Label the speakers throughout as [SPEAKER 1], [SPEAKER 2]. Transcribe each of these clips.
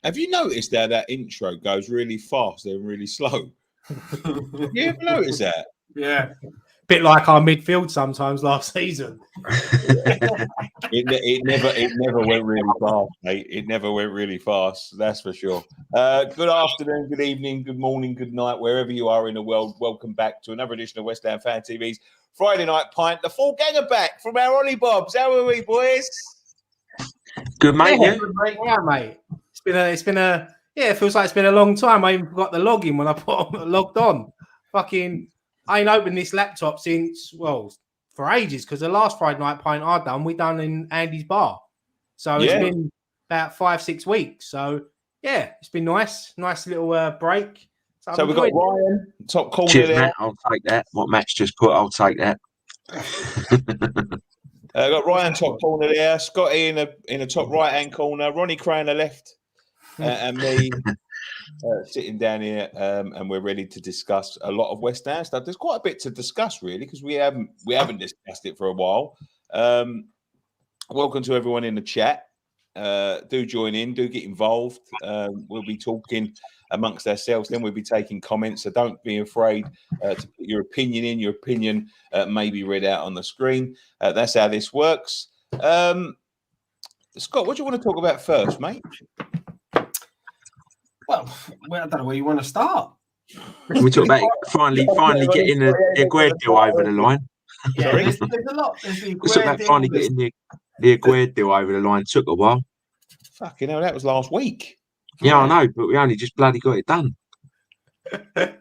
[SPEAKER 1] Have you noticed that intro goes really fast and really slow? You ever notice that?
[SPEAKER 2] Yeah.
[SPEAKER 3] Bit like our midfield sometimes last season.
[SPEAKER 1] It never went really fast, mate. It never went really fast, that's for sure. Good afternoon, good evening, good morning, good night, wherever you are in the world. Welcome back to another edition of West Ham Fan TV's Friday Night Pint. The full gang are back from our Ollie Bobs. How are we, boys?
[SPEAKER 4] Good, mate.
[SPEAKER 3] Yeah, mate. It feels like it's been a long time. I even forgot the login when I logged on. Fucking, I ain't opened this laptop since, for ages, because the last Friday Night Pint we done in Andy's bar. So it's been about 5-6 weeks. So yeah, it's been nice little break.
[SPEAKER 1] So we've got Ryan, top corner.
[SPEAKER 4] Cheers,
[SPEAKER 1] there.
[SPEAKER 4] Matt. I'll take that. What Matt's just put, I'll take that.
[SPEAKER 1] Got Ryan top corner there, Scotty in the top right hand corner, Ronnie Cray on the left, and me sitting down here, and we're ready to discuss a lot of West Ham stuff. There's quite a bit to discuss, really, because we haven't discussed it for a while. Welcome to everyone in the chat. Do join in, do get involved. We'll be talking amongst ourselves, then we'll be taking comments, so don't be afraid to put your opinion in. Your opinion may be read out on the screen. That's how this works. Scott, what do you want to talk about first, mate?
[SPEAKER 2] Well, I don't know where you want to start.
[SPEAKER 4] We talk about finally getting the Aguerd deal over the line.
[SPEAKER 2] Yeah, there's a lot. There's the
[SPEAKER 4] We talk about finally getting the Aguerd deal over the line. Took a while.
[SPEAKER 1] Fucking hell, that was last week.
[SPEAKER 4] Yeah, I know, but we only just bloody got it done. I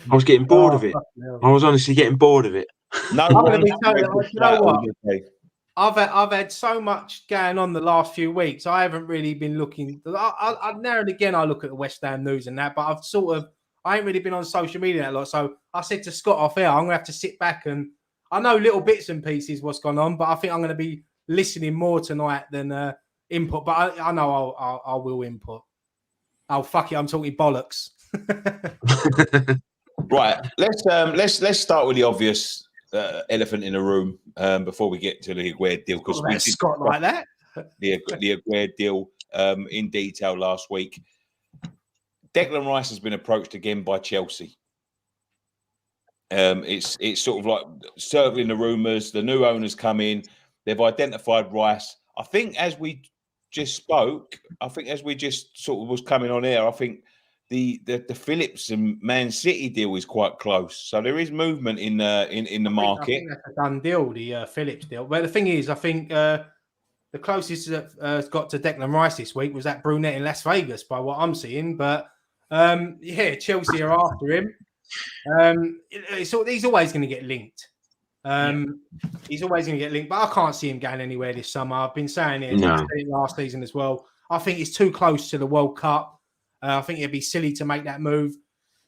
[SPEAKER 4] was getting bored of it. I was honestly getting bored of it.
[SPEAKER 1] No,
[SPEAKER 3] I'm going to be telling you, you know what? I've had so much going on the last few weeks. I haven't really been looking. I now and again I look at the West Ham news and that, but I ain't really been on social media that lot. So I said to Scott off air, I'm going to have to sit back and I know little bits and pieces what's gone on, but I think I'm going to be listening more tonight than input. But I know I will input. Oh fuck it! I'm talking bollocks.
[SPEAKER 1] Right, let's start with the obvious elephant in the room before we get to the Aguerd deal, because we
[SPEAKER 3] Scott like that.
[SPEAKER 1] The Aguerd deal in detail last week. Declan Rice has been approached again by Chelsea. It's sort of like circling the rumours. The new owners come in. They've identified Rice. I think as we just spoke, as we just sort of was coming on air, I think the Phillips and Man City deal is quite close. So there is movement in the market.
[SPEAKER 3] I think that's a done deal, the Phillips deal. But the thing is, I think the closest that got to Declan Rice this week was that brunette in Las Vegas, by what I'm seeing. But Chelsea are after him. He's always going to get linked. He's always going to get linked, but I can't see him going anywhere this summer. I've been saying it, last season as well. I think it's too close to the World Cup. I think it'd be silly to make that move.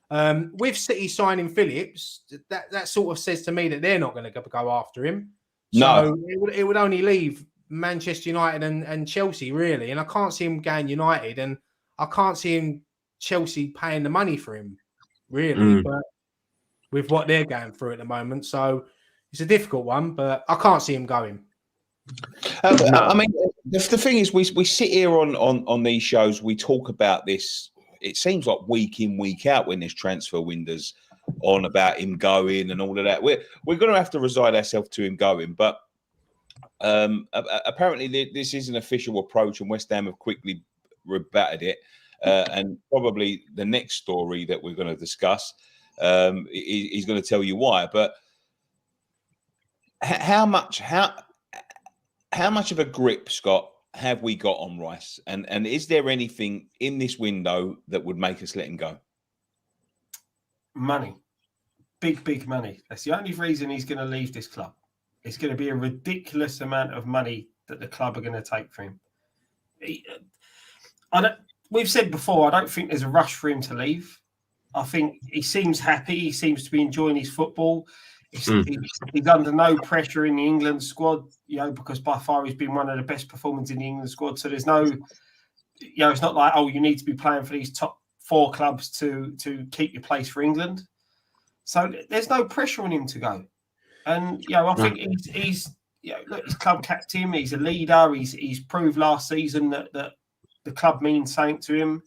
[SPEAKER 3] With City signing Phillips, that sort of says to me that they're not going to go after him.
[SPEAKER 1] No,
[SPEAKER 3] so it would only leave Manchester United and Chelsea, really. And I can't see him going United, and I can't see him Chelsea paying the money for him, really. But with what they're going through at the moment, so it's a difficult one. But I can't see him going.
[SPEAKER 1] I mean, the thing is, we sit here on these shows, we talk about this. It seems like week in, week out when this transfer window's on about him going and all of that. We're going to have to resign ourselves to him going, but apparently this is an official approach, and West Ham have quickly rebutted it. And probably the next story that we're going to discuss, he's going to tell you why. But how much of a grip, Scott, have we got on Rice? And is there anything in this window that would make us let him go?
[SPEAKER 2] Money. Big money. That's the only reason he's going to leave this club. It's going to be a ridiculous amount of money that the club are going to take for him. We've said before, I don't think there's a rush for him to leave. I think he seems happy. He seems to be enjoying his football. He's under no pressure in the England squad, because by far he's been one of the best performers in the England squad. So there's no, it's not like, you need to be playing for these top 4 clubs to keep your place for England. So there's no pressure on him to go. And, I think he's club captain. He's a leader. He's proved last season that the club means something to him.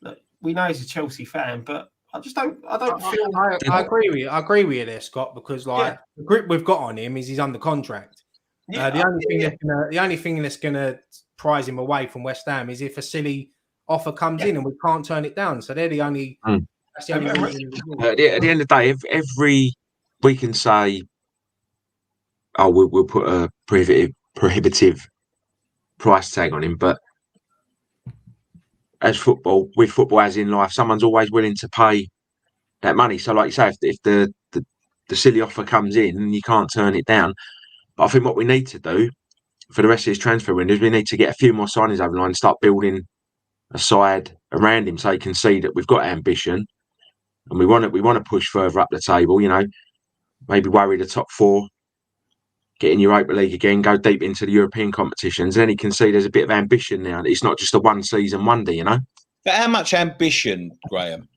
[SPEAKER 2] Look, we know he's a Chelsea fan, but I don't feel.
[SPEAKER 3] I agree with you. I agree with you there, Scott, because the grip we've got on him is he's under contract. Yeah, the only thing that's gonna prize him away from West Ham is if a silly offer comes in and we can't turn it down. So they're the only. That's the only reason.
[SPEAKER 4] At the end of the day, every we can say, "Oh, we'll put a prohibitive price tag on him," but with football as in life, someone's always willing to pay that money. So, like you say, if the silly offer comes in and you can't turn it down, but I think what we need to do for the rest of his transfer window is we need to get a few more signings over the line and start building a side around him so he can see that we've got ambition and we want to push further up the table. Maybe worry the top four, get in Europa League again, go deep into the European competitions. Then he can see there's a bit of ambition now. It's not just a one season wonder,
[SPEAKER 1] But how much ambition, Graham?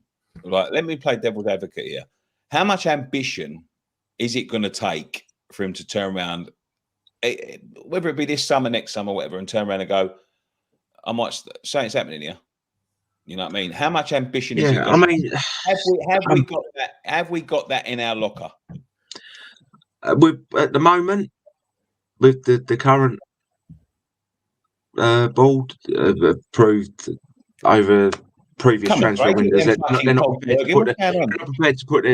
[SPEAKER 1] Let me play devil's advocate here. How much ambition is it going to take for him to turn around, whether it be this summer, next summer, whatever, and turn around and go, I might say it's happening here. You know what I mean? How much ambition is it? Have we got that in our locker?
[SPEAKER 4] At the moment, with the current board approved over previous transfer windows, they're not prepared to put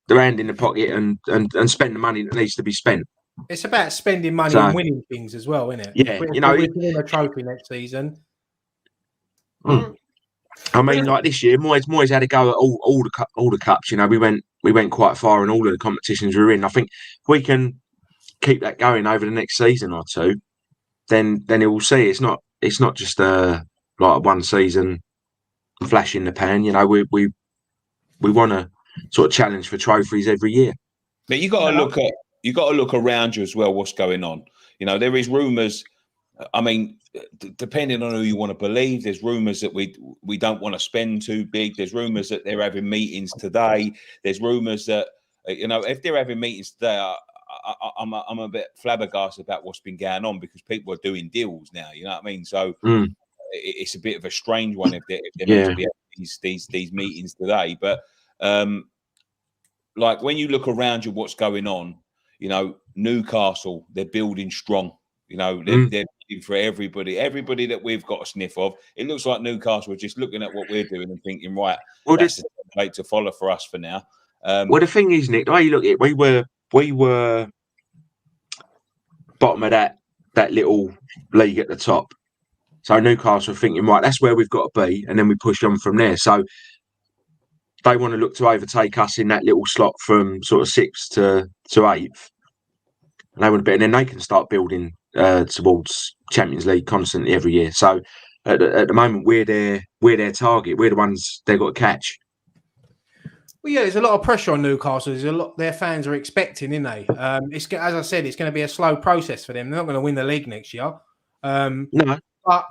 [SPEAKER 4] their hand in the pocket and spend the money that needs to be spent.
[SPEAKER 3] It's about spending money and winning things as well, isn't it?
[SPEAKER 4] Yeah,
[SPEAKER 3] we're winning a trophy next season.
[SPEAKER 4] I mean, like this year, Moyes had to go at all the cups. We went quite far in all of the competitions we were in. I think if we can keep that going over the next season or two, then he will see it's not just like a one season flash in the pan. We want to sort of challenge for trophies every year.
[SPEAKER 1] But you got to look around you as well. What's going on? There is rumours. I mean, depending on who you want to believe, there's rumours that we don't want to spend too big. There's rumours that they're having meetings today. There's rumours that if they're having meetings today, I'm a bit flabbergasted about what's been going on because people are doing deals now. You know what I mean? So it's a bit of a strange one if they're meant to be having these meetings today. But like when you look around you, what's going on? Newcastle, they're building strong. They're building for everybody that we've got a sniff of. It looks like Newcastle are just looking at what we're doing and thinking, right, that's the template to follow for us for now.
[SPEAKER 4] Well, the thing is, Nick, the way you look at it, we were bottom of that little league at the top. So Newcastle are thinking, right, that's where we've got to be, and then we push on from there. So they want to look to overtake us in that little slot from sort of 6th to 8th. And they want to be, and then they can start building towards Champions League constantly every year. So at the moment, we're their target. We're the ones they've got to catch.
[SPEAKER 3] Well, yeah, there's a lot of pressure on Newcastle. There's a lot their fans are expecting, isn't they? It's as I said, it's going to be a slow process for them. They're not going to win the league next year. What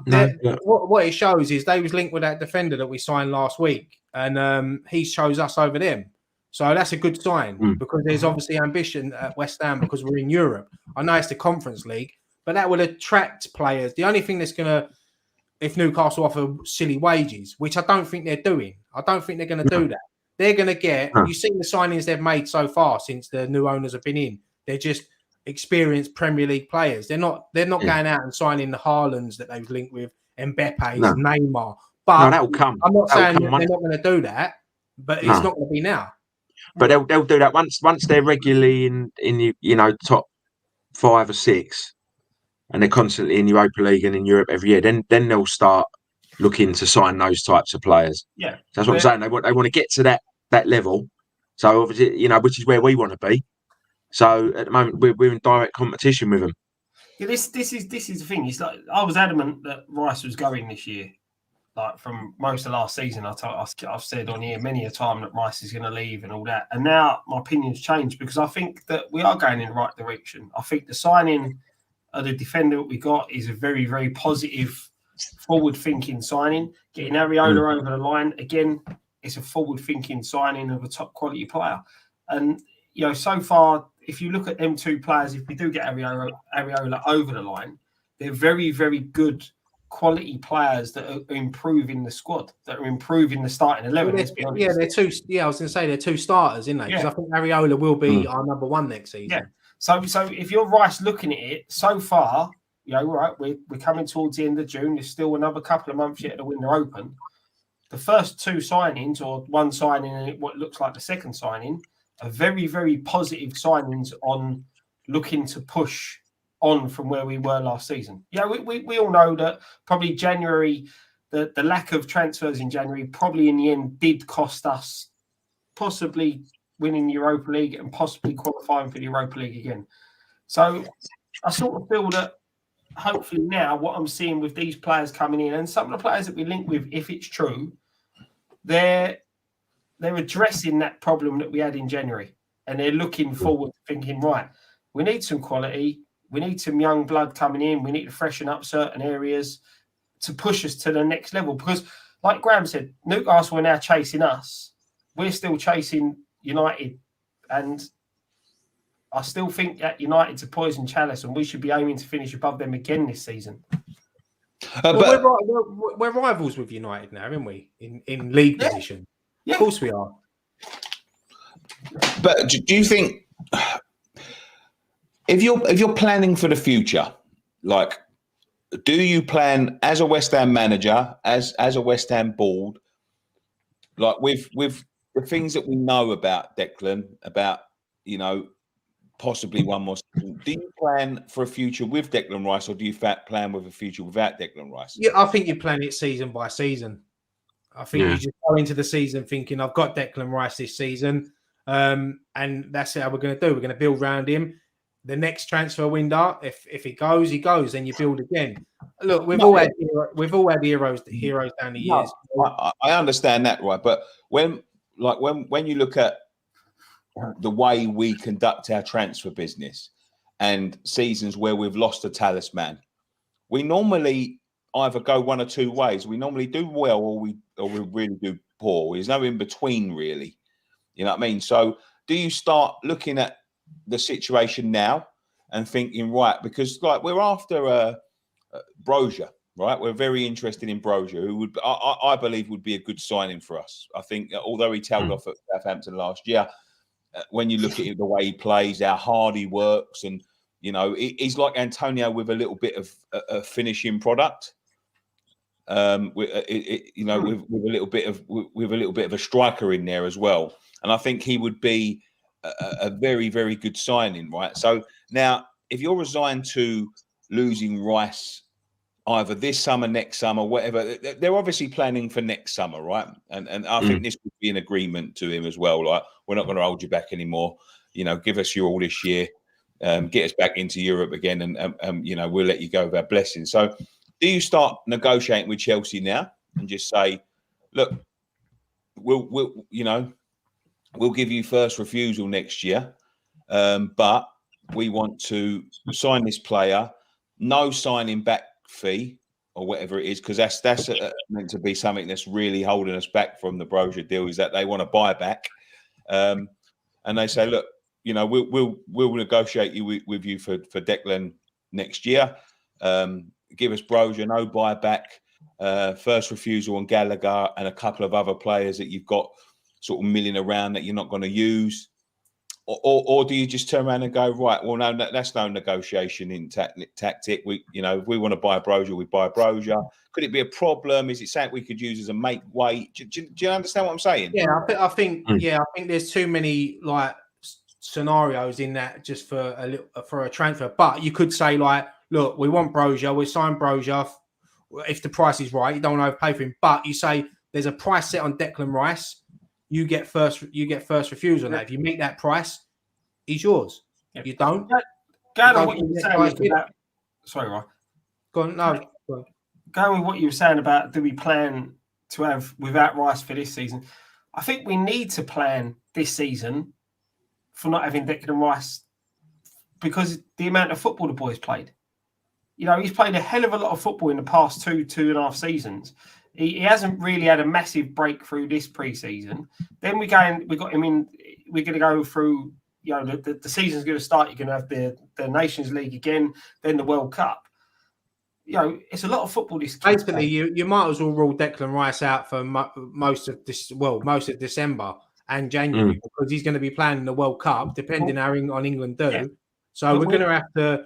[SPEAKER 3] it shows is they was linked with that defender that we signed last week, and he shows us over them. So that's a good sign because there's obviously ambition at West Ham because we're in Europe. I know it's the Conference League, but that will attract players. The only thing that's going to, if Newcastle offer silly wages, which I don't think they're doing, I don't think they're going to do that. They're going to get, you've seen the signings they've made so far since the new owners have been in. They're just experienced Premier League players. They're not going out and signing the Haalands that they've linked with Mbappe, Neymar. But
[SPEAKER 4] that'll come.
[SPEAKER 3] I'm not saying they're not going to do that, but it's not going to be now.
[SPEAKER 4] But they'll do that once they're regularly in the top 5 or 6, and they're constantly in Europa League and in Europe every year. Then they'll start looking to sign those types of players.
[SPEAKER 2] Yeah,
[SPEAKER 4] that's what I'm saying. They want to get to that level. So obviously, which is where we want to be. So at the moment, we're in direct competition with them.
[SPEAKER 2] Yeah, this is the thing. It's like I was adamant that Rice was going this year. Like from most of last season, I've said on here many a time that Rice is going to leave and all that. And now my opinion's changed because I think that we are going in the right direction. I think the signing of the defender that we got is a very, very positive, forward-thinking signing. Getting Areola over the line, again, it's a forward-thinking signing of a top-quality player. And, so far, if you look at them two players, if we do get Areola over the line, they're very, very good quality players that are improving the squad, that are improving the starting 11.
[SPEAKER 3] Well,
[SPEAKER 2] let's be honest.
[SPEAKER 3] Yeah, they're two. Yeah, I was going to say they're two starters, isn't they? Because I think Areola will be our number one next season.
[SPEAKER 2] Yeah. So if you're Rice looking at it so far, right, we're coming towards the end of June. There's still another couple of months yet to win the Open. The first two signings, or one signing and what looks like the second signing, are very, very positive signings on looking to push on from where we were last season. We all know that probably January, the lack of transfers in January probably in the end did cost us possibly winning the Europa League and possibly qualifying for the Europa League again. So I sort of feel that hopefully now what I'm seeing with these players coming in and some of the players that we link with, if it's true, they're addressing that problem that we had in January, and they're looking forward, thinking, right, we need some quality, we need some young blood coming in, we need to freshen up certain areas to push us to the next level. Because, like Graham said, Newcastle are now chasing us. We're still chasing United, and I still think that United's a poison chalice, and we should be aiming to finish above them again this season.
[SPEAKER 3] But we're rivals with United now, aren't we? In league position, of course we are.
[SPEAKER 1] But do you think if you're planning for the future, like, do you plan as a West Ham manager, as a West Ham board, like with the things that we know about Declan, about possibly one more season, do you plan for a future with Declan Rice, or do you plan with a future without Declan Rice?
[SPEAKER 3] Yeah, I think you plan it season by season. I think you just go into the season thinking, I've got Declan Rice this season, and that's how we're going to do. We're going to build around him. The next transfer window, if he goes, he goes. Then you build again. Look, we've all had heroes down the years.
[SPEAKER 1] I understand that, right? But when you look at the way we conduct our transfer business and seasons where we've lost a talisman, we normally either go one or two ways. We normally do well, or we really do poor. There's no in between, really. You know what I mean? So do you start looking at the situation now and thinking, right, because like we're after Brozier, right? We're very interested in Brozier, who would I believe would be a good signing for us. I think although he tailed off at Southampton last year, when you look at it, the way he plays, how hard he works, and he's like Antonio with a little bit of a finishing product. With a little bit of a striker in there as well, and I think he would be a very, very good signing, right? So now, if you're resigned to losing Rice either this summer, next summer, whatever, they're obviously planning for next summer, right? And I think this would be an agreement to him as well. Like, we're not going to hold you back anymore. Give us your all this year, get us back into Europe again, and we'll let you go with our blessings. So, do you start negotiating with Chelsea now and just say, look, we'll give you first refusal next year, but we want to sign this player, no signing back fee or whatever it is, because that's meant to be something that's really holding us back from the Brozier deal, is that they want to buy back, and they say, look, we'll negotiate with you for Declan next year. Give us Brozier, no buyback, first refusal on Gallagher and a couple of other players that you've got sort of milling around that you're not going to use, or do you just turn around and go, right, well, no, that's no negotiation in tactic. We, if we want to buy Brozier, we buy Brozier. Could it be a problem? Is it something we could use as a make weight? Do you understand what I'm saying?
[SPEAKER 3] Yeah, I think there's too many like scenarios in that just for a transfer. But you could say, like, look, we want Brozier, we sign Brozier. If the price is right, you don't want to overpay for him. But you say there's a price set on Declan Rice. You get first refusal on that. If you meet that price, he's yours. If you don't,
[SPEAKER 2] going on what you were saying about, sorry, Ryan.
[SPEAKER 3] Go on, no. Go on.
[SPEAKER 2] Going with what you were saying about, do we plan to have without Rice for this season? I think we need to plan this season for not having Declan Rice, because the amount of football the boy's played. He's played a hell of a lot of football in the past two and a half seasons. He hasn't really had a massive breakthrough this pre-season. Then we got him in. We're going to go through. The season's going to start. You're going to have the Nations League again, then the World Cup. it's a lot of football. This
[SPEAKER 3] basically, you might as well rule Declan Rice out for most of December and January because he's going to be playing in the World Cup, depending on England do. Yeah. So we're going to have to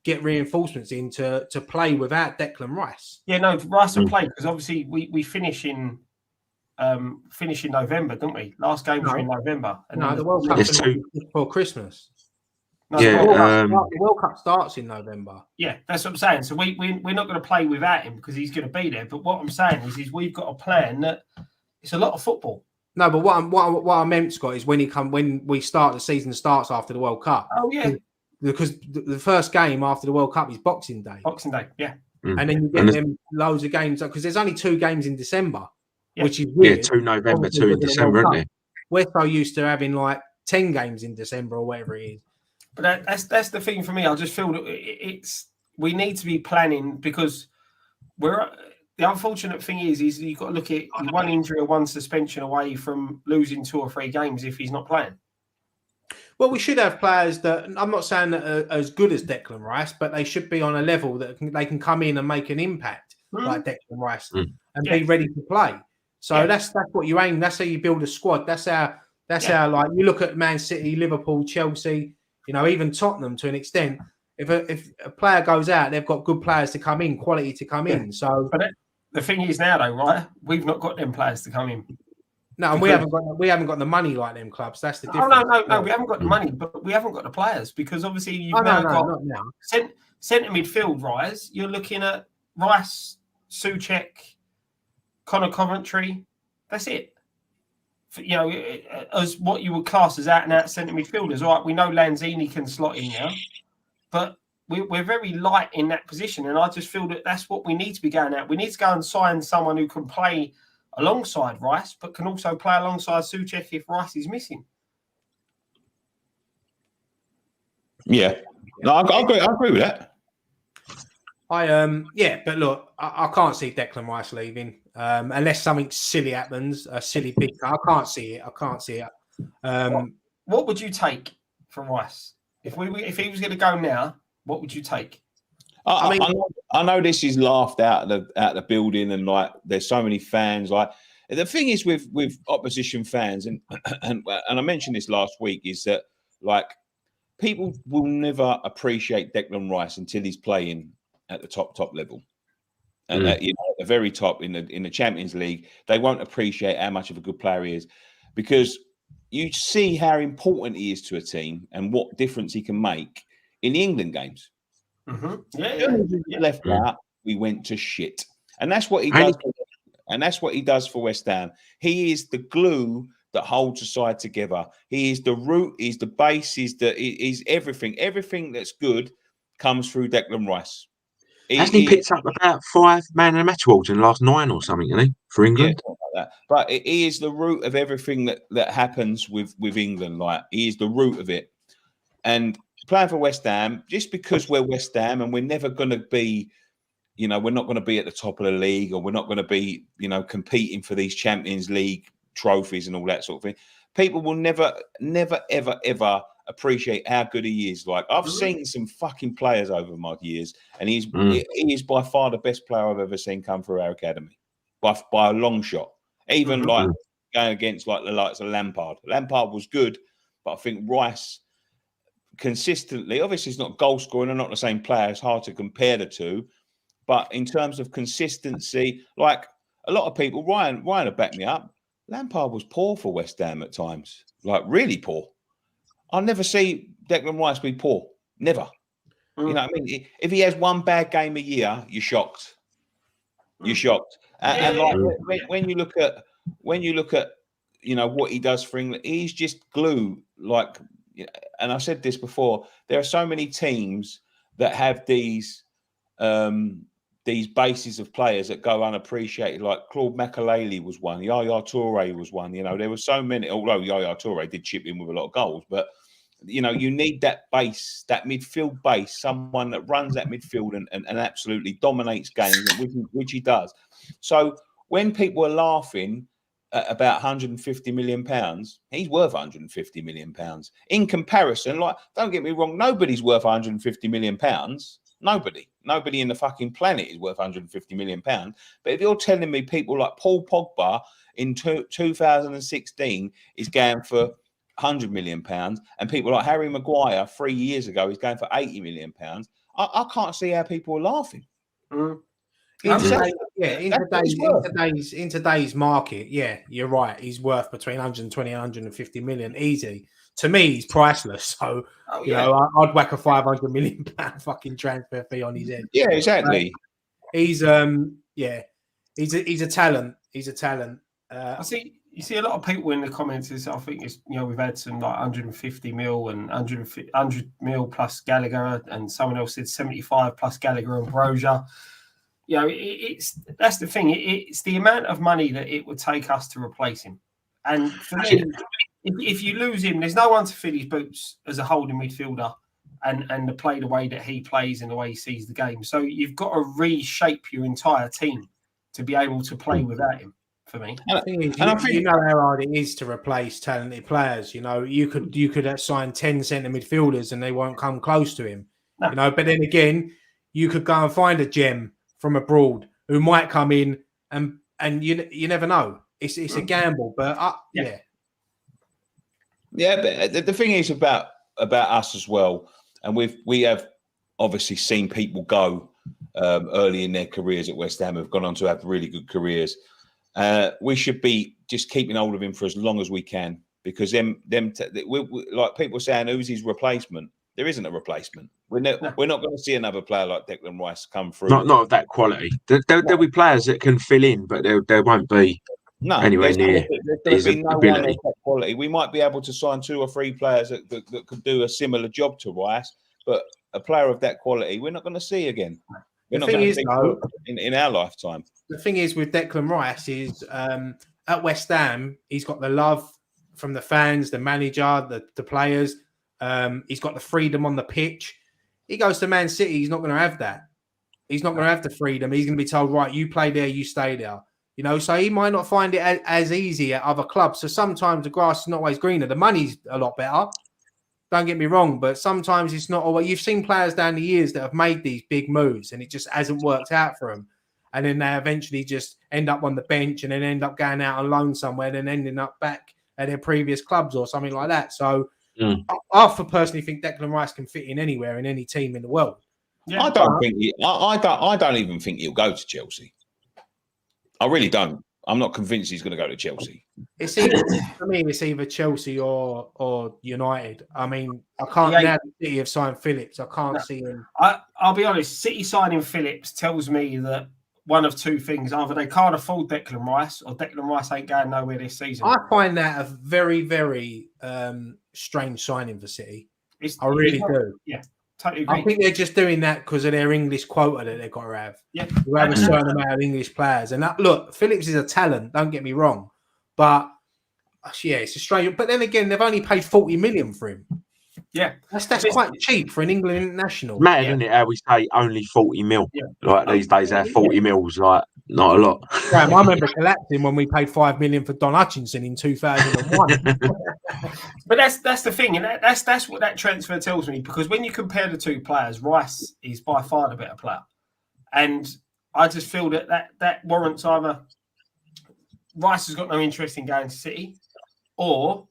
[SPEAKER 3] get reinforcements in to play without Declan Rice.
[SPEAKER 2] Yeah, no, Rice will play because obviously we finish in November, don't we? Last games are in November.
[SPEAKER 3] And the World Cup is before Christmas.
[SPEAKER 2] No,
[SPEAKER 3] the World Cup starts in November.
[SPEAKER 2] Yeah, that's what I'm saying. So we're not going to play without him because he's going to be there. But what I'm saying is we've got a plan that it's a lot of football.
[SPEAKER 3] No, but what I meant, Scott, is when we start, the season starts after the World Cup.
[SPEAKER 2] Oh yeah,
[SPEAKER 3] because the first game after the World Cup is Boxing Day.
[SPEAKER 2] Boxing Day, yeah.
[SPEAKER 3] And then you get them loads of games because there's only 2 games in December, which is weird.
[SPEAKER 4] 2 November, 2 in December, isn't it?
[SPEAKER 3] We're so used to having like 10 games in December or whatever it is.
[SPEAKER 2] But that's the thing for me. I just feel that we need to be planning because the unfortunate thing is you've got to look at one injury or one suspension away from losing 2 or 3 games if he's not playing.
[SPEAKER 3] Well, we should have players that I'm not saying that are as good as Declan Rice, but they should be on a level that they can come in and make an impact like Declan Rice and be ready to play. So that's what you aim. That's how you build a squad. That's how like you look at Man City, Liverpool, Chelsea. Even Tottenham to an extent. If a player goes out, they've got good players to come in, quality to come in. So,
[SPEAKER 2] but the thing is now, though, right? We've not got them players to come in.
[SPEAKER 3] No, and we haven't got the money like them clubs. That's the difference.
[SPEAKER 2] No, we haven't got the money, but we haven't got the players because obviously you've got centre midfield. Rise, you're looking at Rice, Soucek, Connor Coventry. That's it. As what you would class as out and out centre midfielders. All right, we know Lanzini can slot in now, but we're very light in that position, and I just feel that that's what we need to be going at. We need to go and sign someone who can play alongside Rice, but can also play alongside Soucek if Rice is missing.
[SPEAKER 1] Yeah, no, I agree with that.
[SPEAKER 3] But look, I can't see Declan Rice leaving unless something silly happens, a silly big. I can't see it.
[SPEAKER 2] What would you take from Rice if he was going to go now? What would you take?
[SPEAKER 1] I know this is laughed out of the building, and like there's so many fans. Like the thing is with opposition fans, and I mentioned this last week, is that like people will never appreciate Declan Rice until he's playing at the top level, and at the very top in the Champions League, they won't appreciate how much of a good player he is, because you see how important he is to a team and what difference he can make in the England games. Left out, we went to shit, and that's what he does. And that's what he does for West Ham. He is the glue that holds the side together. He is the root. He's the base. He's everything. Everything that's good comes through Declan Rice.
[SPEAKER 4] Hasn't he picked up about 5 man of the match awards in the last 9 or something, isn't he, for England?
[SPEAKER 1] Yeah, like that. But he is the root of everything that happens with England. Like, he is the root of it. And playing for West Ham, just because we're West Ham and we're never going to be, we're not going to be at the top of the league, or we're not going to be, competing for these Champions League trophies and all that sort of thing. People will never, ever, ever appreciate how good he is. Like, I've seen some fucking players over my years, and he is by far the best player I've ever seen come through our academy, by a long shot. Even like going against like the likes of Lampard. Lampard was good, but I think Rice consistently, obviously he's not goal scoring, they're not the same player. It's hard to compare the two, but in terms of consistency, like a lot of people, Ryan will back me up. Lampard was poor for West Ham at times, like really poor. I'll never see Declan Rice be poor. Never. You know what I mean? If he has one bad game a year, you're shocked. You're shocked. And like when you look at what he does for England, he's just glue. Like, and I said this before, there are so many teams that have these bases of players that go unappreciated. Like Claude Makelele was one, Yaya Toure was one. There were so many. Although Yaya Toure did chip in with a lot of goals, but you need that base, that midfield base, someone that runs that midfield and absolutely dominates games, which he does. So when people are laughing about 150 million pounds, he's worth 150 million pounds. In comparison, like, don't get me wrong, nobody's worth 150 million pounds. Nobody in the fucking planet is worth 150 million pounds. But if you're telling me people like Paul Pogba in 2016 is going for 100 million pounds, and people like Harry Maguire 3 years ago is going for 80 million pounds, I can't see how people are laughing.
[SPEAKER 3] In today's market, yeah, you're right. He's worth between 120 and 150 million easy. To me, he's priceless. So, you know, I'd whack a 500 million pound fucking transfer fee on his head.
[SPEAKER 1] Yeah, exactly.
[SPEAKER 3] He's a talent. He's a talent.
[SPEAKER 2] You see a lot of people in the comments. I think it's, you know, we've had some like 150 mil and 100 mil plus Gallagher, and someone else said 75 plus Gallagher and Brozier. You know, that's the thing. It's the amount of money that it would take us to replace him. And for me, if you lose him, there's no one to fill his boots as a holding midfielder and to play the way that he plays and the way he sees the game. So you've got to reshape your entire team to be able to play without him. For me,
[SPEAKER 3] I think you know how hard it is to replace talented players. You know, you could sign 10 centre midfielders and they won't come close to him. No. You know, but then again, you could go and find a gem from abroad who might come in, and you never know. It's a gamble, but yeah.
[SPEAKER 1] But the thing is about us as well, and we have obviously seen people go early in their careers at West Ham, have gone on to have really good careers. We should be just keeping hold of him for as long as we can, because like people saying, who's his replacement? There isn't a replacement. We're not going to see another player like Declan Rice come through.
[SPEAKER 4] Not of that quality. There'll be players that can fill in, but there won't be anywhere near his ability.
[SPEAKER 1] That quality. We might be able to sign 2 or 3 players that could do a similar job to Rice, but a player of that quality, we're not going to see again. We're not going to see in our lifetime.
[SPEAKER 3] The thing is with Declan Rice is at West Ham, he's got the love from the fans, the manager, the players. He's got the freedom on the pitch. He goes to Man City, he's not going to have that. He's not going to have the freedom. He's going to be told, right, you play there, you stay there. You know, so he might not find it as easy at other clubs. So sometimes the grass is not always greener. The money's a lot better. Don't get me wrong, but sometimes it's not always. You've seen players down the years that have made these big moves and it just hasn't worked out for them. And then they eventually just end up on the bench and then end up going out on loan somewhere and then ending up back at their previous clubs or something like that. So I personally think Declan Rice can fit in anywhere in any team in the world.
[SPEAKER 1] Yeah, I don't even think he'll go to Chelsea. I really don't. I'm not convinced he's going to go to Chelsea.
[SPEAKER 3] For me, it's either Chelsea or United. I mean, I can't now the City have signed Phillips. I can't see him.
[SPEAKER 2] I'll be honest. City signing Phillips tells me that one of 2 things: either they can't afford Declan Rice, or Declan Rice ain't going nowhere this season.
[SPEAKER 3] I find that a very, very strange signing for City. I really do.
[SPEAKER 2] Yeah, totally agree.
[SPEAKER 3] I think they're just doing that because of their English quota that they've got to have.
[SPEAKER 2] Yeah,
[SPEAKER 3] you have a certain amount of English players, and look, Phillips is a talent. Don't get me wrong, but it's a strange. But then again, they've only paid 40 million for him.
[SPEAKER 2] Yeah,
[SPEAKER 3] that's quite cheap for an England international.
[SPEAKER 4] Mad, isn't it? How we say only 40 mil. Yeah. Like these days, our 40 mil's like not a lot.
[SPEAKER 3] Graham, I remember collapsing when we paid 5 million for Don Hutchinson in 2001.
[SPEAKER 2] But that's the thing, and that's what that transfer tells me. Because when you compare the 2 players, Rice is by far the better player, and I just feel that warrants either Rice has got no interest in going to City, or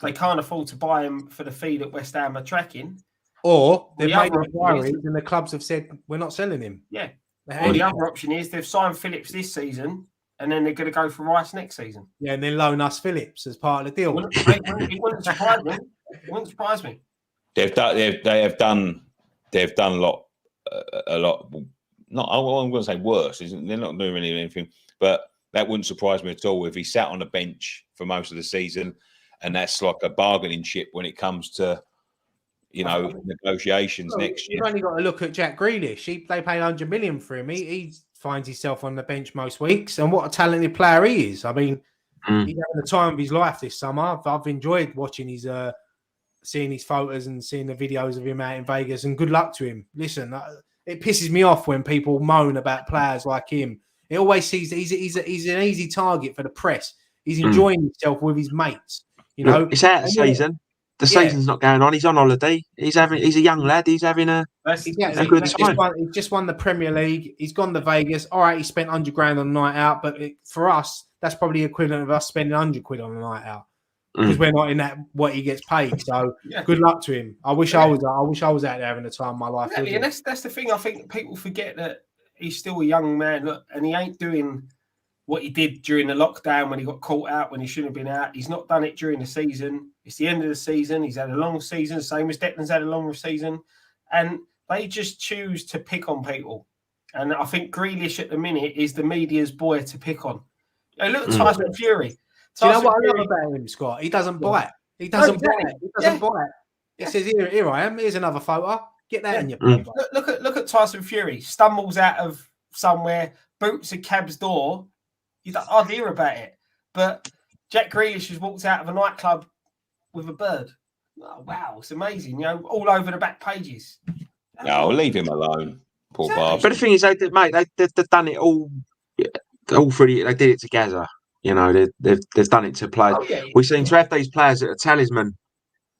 [SPEAKER 2] they can't afford to buy him for the fee that West Ham are tracking.
[SPEAKER 3] Or they've made inquiries and the clubs have said, we're not selling him.
[SPEAKER 2] Yeah. Or the other option is they've signed Phillips this season and then they're going to go for Rice next season.
[SPEAKER 3] Yeah, and then loan us Phillips as part of the deal.
[SPEAKER 2] It wouldn't surprise me. It wouldn't surprise me.
[SPEAKER 1] They have done a lot. Not, I'm going to say worse. They're not doing really anything, but that wouldn't surprise me at all if he sat on the bench for most of the season. And that's like a bargaining chip when it comes to, negotiations next year.
[SPEAKER 3] You've only got to look at Jack Grealish. They paid 100 million for him. He finds himself on the bench most weeks. And what a talented player he is. I mean, he's having the time of his life this summer. I've enjoyed watching seeing his photos and seeing the videos of him out in Vegas. And good luck to him. Listen, it pisses me off when people moan about players like him. It always sees he's an easy target for the press. He's enjoying himself with his mates.
[SPEAKER 4] It's out of season. The season's not going on. He's on holiday. He's a young lad. He's having a
[SPEAKER 3] He's just won the Premier League. He's gone to Vegas. All right, he spent 100 grand on a night out, but for us, that's probably equivalent of us spending 100 quid on a night out because we're not in that what he gets paid. So good luck to him. I wish I was out there having the time of my life.
[SPEAKER 2] Exactly. And that's the thing. I think people forget that he's still a young man. Look, and he ain't doing what he did during the lockdown when he got caught out when he shouldn't have been out. He's not done it during the season. It's the end of the season. He's had a long season, same as Declan's had a longer season. And they just choose to pick on people. And I think Grealish at the minute is the media's boy to pick on. You know, look at Tyson Fury.
[SPEAKER 3] Do you know what I love about him, Scott? He doesn't bite. He doesn't bite. He doesn't bite. He says, here I am. Here's another photo. Get that in your paper.
[SPEAKER 2] Look at Tyson Fury. Stumbles out of somewhere, boots a cab's door. You don't hardly hear about it. But Jack Grealish has walked out of a nightclub with a bird. Oh, wow, it's amazing. You know, all over the back pages.
[SPEAKER 1] No, leave him alone. Poor bastard.
[SPEAKER 4] But the thing is, they've done it all through. They did it together. You know, they've done it to players. Oh, yeah. We seem to have these players that are talisman,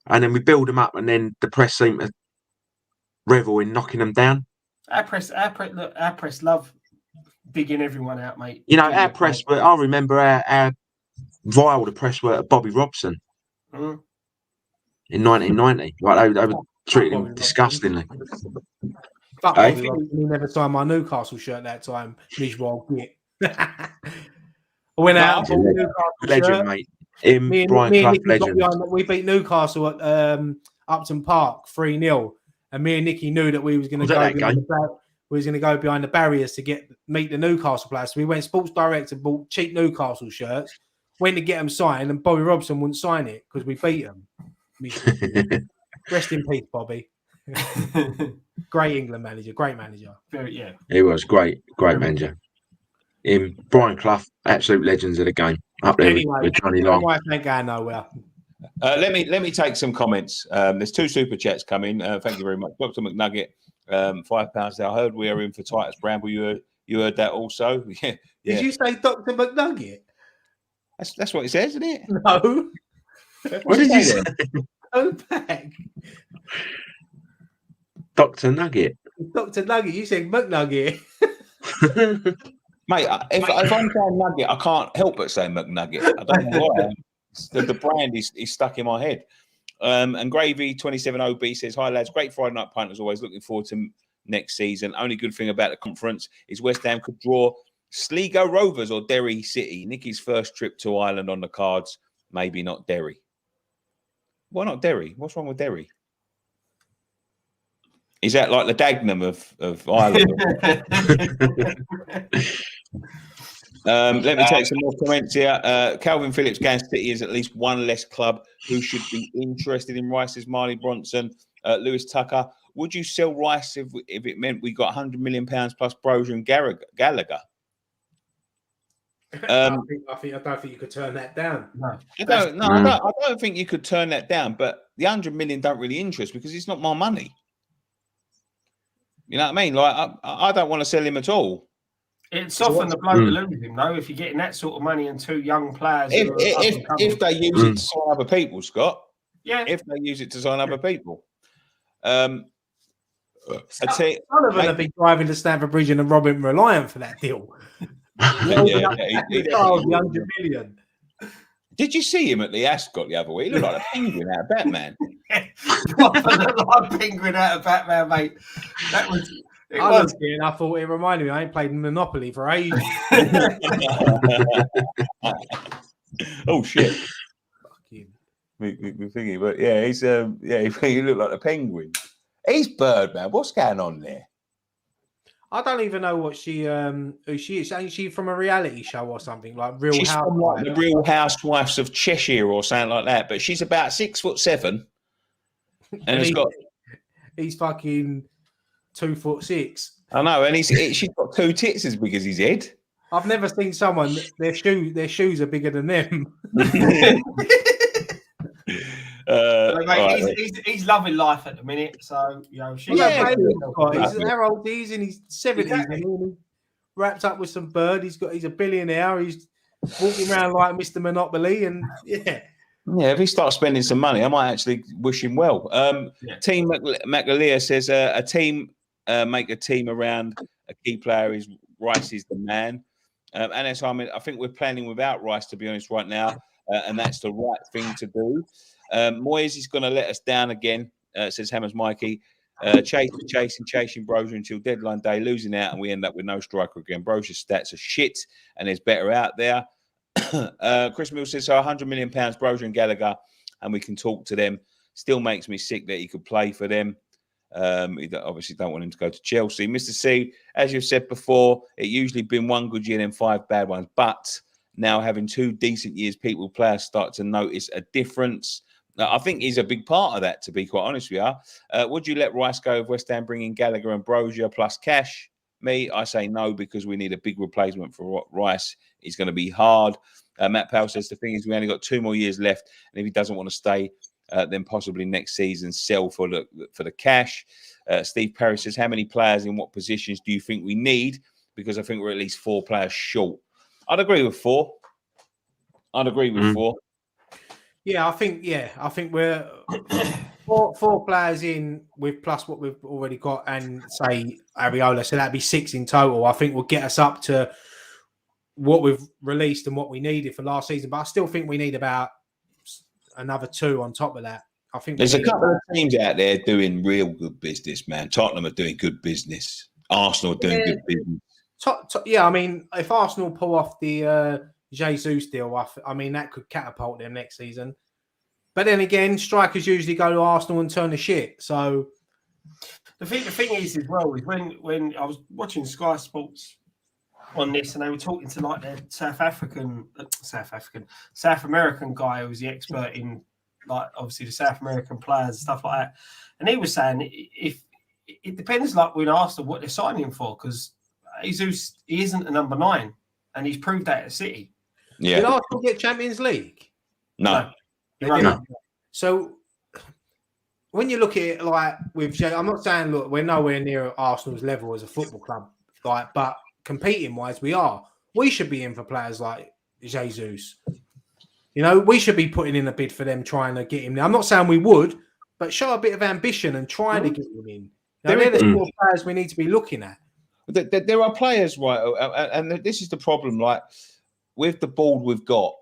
[SPEAKER 4] and then we build them up, and then the press seem to revel in knocking them down.
[SPEAKER 2] Our press love digging everyone out, mate.
[SPEAKER 4] You know, our press. I remember our vile the press were at Bobby Robson in 1990. Like they were treating him disgustingly.
[SPEAKER 3] Fuck Bobby Robson. He never signed my Newcastle shirt that time. Miserable git. I went out and bought Newcastle
[SPEAKER 4] legend, mate. Brian Clough, legend.
[SPEAKER 3] We beat Newcastle at Upton Park 3-0, and me and Nicky knew that we was going to go behind the barriers to meet the Newcastle players. So we went Sports Direct and bought cheap Newcastle shirts. Went to get them signed, and Bobby Robson wouldn't sign it because we beat him. Rest in peace, Bobby. Great England manager, great manager.
[SPEAKER 4] He was great manager. Brian Clough, absolute legends of the game. Up there with Johnny Long.
[SPEAKER 3] Ain't going nowhere.
[SPEAKER 1] Let me take some comments. There's 2 super chats coming. Thank you very much, Dr. McNugget. £5 there. I heard we are in for Titus Bramble. You heard that also. Yeah.
[SPEAKER 3] Did you say Dr. McNugget?
[SPEAKER 1] That's what it says, isn't it?
[SPEAKER 3] No.
[SPEAKER 4] What did you say?
[SPEAKER 3] Go back.
[SPEAKER 4] Dr. Nugget.
[SPEAKER 3] Dr. Nugget. You said McNugget.
[SPEAKER 1] Mate, if I'm saying Nugget, I can't help but say McNugget. I don't know why. The brand is stuck in my head. And Gravy 27OB says, "Hi lads, great Friday night pint as always. Looking forward to next season. Only good thing about the conference is West Ham could draw Sligo Rovers or Derry City. Nicky's first trip to Ireland on the cards. Maybe not Derry. Why not Derry? What's wrong with Derry? Is that like the Dagenham of Ireland?" Let me take some more comments here. Calvin Phillips, Gan City is at least one less club who should be interested in Rice, says Marley Bronson. Lewis Tucker, would you sell Rice if it meant we got £100 million plus Brozier and Gallagher?
[SPEAKER 3] I don't think you could turn that down. No.
[SPEAKER 1] I don't think you could turn that down, but the 100 million don't really interest because it's not my money. You know what I mean? Like I don't want to sell him at all.
[SPEAKER 2] It softened the blow to lose him, though. If you're getting that sort of money and 2 young players,
[SPEAKER 1] if they use it to sign other people, Scott.
[SPEAKER 2] Yeah.
[SPEAKER 1] If they use it to sign other people.
[SPEAKER 3] None of them have been driving to Stamford Bridge and Robin Reliant for that deal.
[SPEAKER 1] He
[SPEAKER 3] 100 million.
[SPEAKER 1] Did you see him at the Ascot the other week? He looked like a penguin out of Batman.
[SPEAKER 2] Like a penguin out of Batman, mate. That was.
[SPEAKER 3] I thought it reminded me. I ain't played Monopoly for ages.
[SPEAKER 1] Oh shit! We thinking, but yeah, he's he looked like a penguin. He's Birdman. What's going on there?
[SPEAKER 3] I don't even know what who she is. Ain't she from a reality show or something like Real
[SPEAKER 1] She's
[SPEAKER 3] Housewives?
[SPEAKER 1] from like the Real Housewives of Cheshire or something like that. But she's about 6'7", and
[SPEAKER 3] he's fucking 2'6".
[SPEAKER 1] I know, and she's got 2 tits as big as his head.
[SPEAKER 3] I've never seen someone their shoes are bigger than them.
[SPEAKER 2] He's loving life at the minute, so you know.
[SPEAKER 3] How old he's in his 70s, exactly. And he wrapped up with some bird. He's a billionaire. He's walking around like Mr. Monopoly, and yeah.
[SPEAKER 1] Yeah, if he starts spending some money, I might actually wish him well. Team McAleer says a team make a team around a key player is Rice is the man. And that's, I mean, I think we're planning without Rice, to be honest, right now, and that's the right thing to do. Moyes is going to let us down again, says Hammers Mikey. Chasing Brozier until deadline day, losing out, and we end up with no striker again. Brozier's stats are shit, and there's better out there. Chris Mills says, so £100 million, Brozier and Gallagher, and we can talk to them. Still makes me sick that he could play for them. Obviously don't want him to go to Chelsea. Mr. C, as you've said before, it usually been one good year and 5 bad ones. But now having 2 decent years, players start to notice a difference. I think he's a big part of that, to be quite honest with you. Would you let Rice go if West Ham bring in Gallagher and Brozier plus cash? Me, I say no, because we need a big replacement for Rice. It's going to be hard. Matt Powell says the thing is we only got 2 more years left, and if he doesn't want to stay, then possibly next season sell for the cash. Steve Perry says, how many players in what positions do you think we need? Because I think we're at least 4 players short. I'd agree with 4. I'd agree with 4.
[SPEAKER 3] Yeah, I think we're 4 players in with plus what we've already got, and say Areola, so that'd be 6 in total. I think will get us up to what we've released and what we needed for last season. But I still think we need about another 2 on top of that. I think
[SPEAKER 1] there's a couple of teams out there doing real good business, man. Tottenham are doing good business. Arsenal are doing good business.
[SPEAKER 3] Yeah, I mean, if Arsenal pull off the Jesus deal, I mean, that could catapult them next season. But then again, strikers usually go to Arsenal and turn the shit. So
[SPEAKER 2] the thing is as well, is when I was watching Sky Sports on this, and they were talking to like their South American guy who was the expert in like obviously the South American players and stuff like that, and he was saying if it depends like with Arsenal what they're signing for, because Jesus, he isn't a number 9, and he's proved that at City.
[SPEAKER 1] Yeah.
[SPEAKER 3] Did Arsenal get Champions League?
[SPEAKER 1] No.
[SPEAKER 3] No. So when you look at it like with Jay, I'm not saying look, we're nowhere near Arsenal's level as a football club, like, but competing wise, we are. We should be in for players like Jesus. You know, we should be putting in a bid for them, trying to get him there. I'm not saying we would, but show a bit of ambition and try to get him in. Now, they're the sort of players we need to be looking at.
[SPEAKER 1] There are players, right, and this is the problem. Like with the board we've got,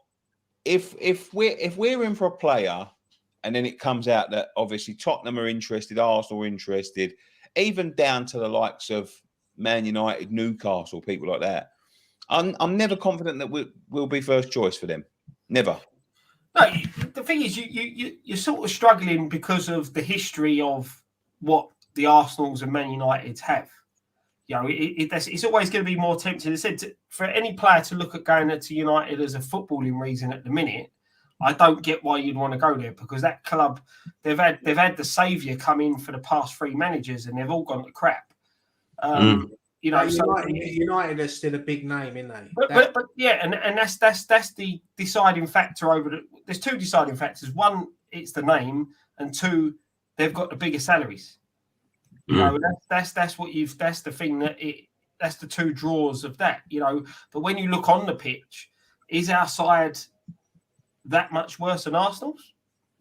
[SPEAKER 1] if we're in for a player, and then it comes out that obviously Tottenham are interested, Arsenal are interested, even down to the likes of Man United, Newcastle, people like that. I'm never confident that we'll be first choice for them. Never.
[SPEAKER 2] No, the thing is, you're sort of struggling because of the history of what the Arsenals and Man Uniteds have. You know, it's always going to be more tempting. I said for any player to look at going to United as a footballing reason at the minute, I don't get why you'd want to go there, because that club, they've had the saviour come in for the past 3 managers and they've all gone to crap. You know,
[SPEAKER 3] United is still a big name, isn't they?
[SPEAKER 2] But yeah, and that's the deciding factor over the. There's 2 deciding factors. 1, it's the name, and 2, they've got the bigger salaries. You know, that's what you've. That's the thing that's the 2 draws of that. You know, but when you look on the pitch, is our side that much worse than Arsenal's?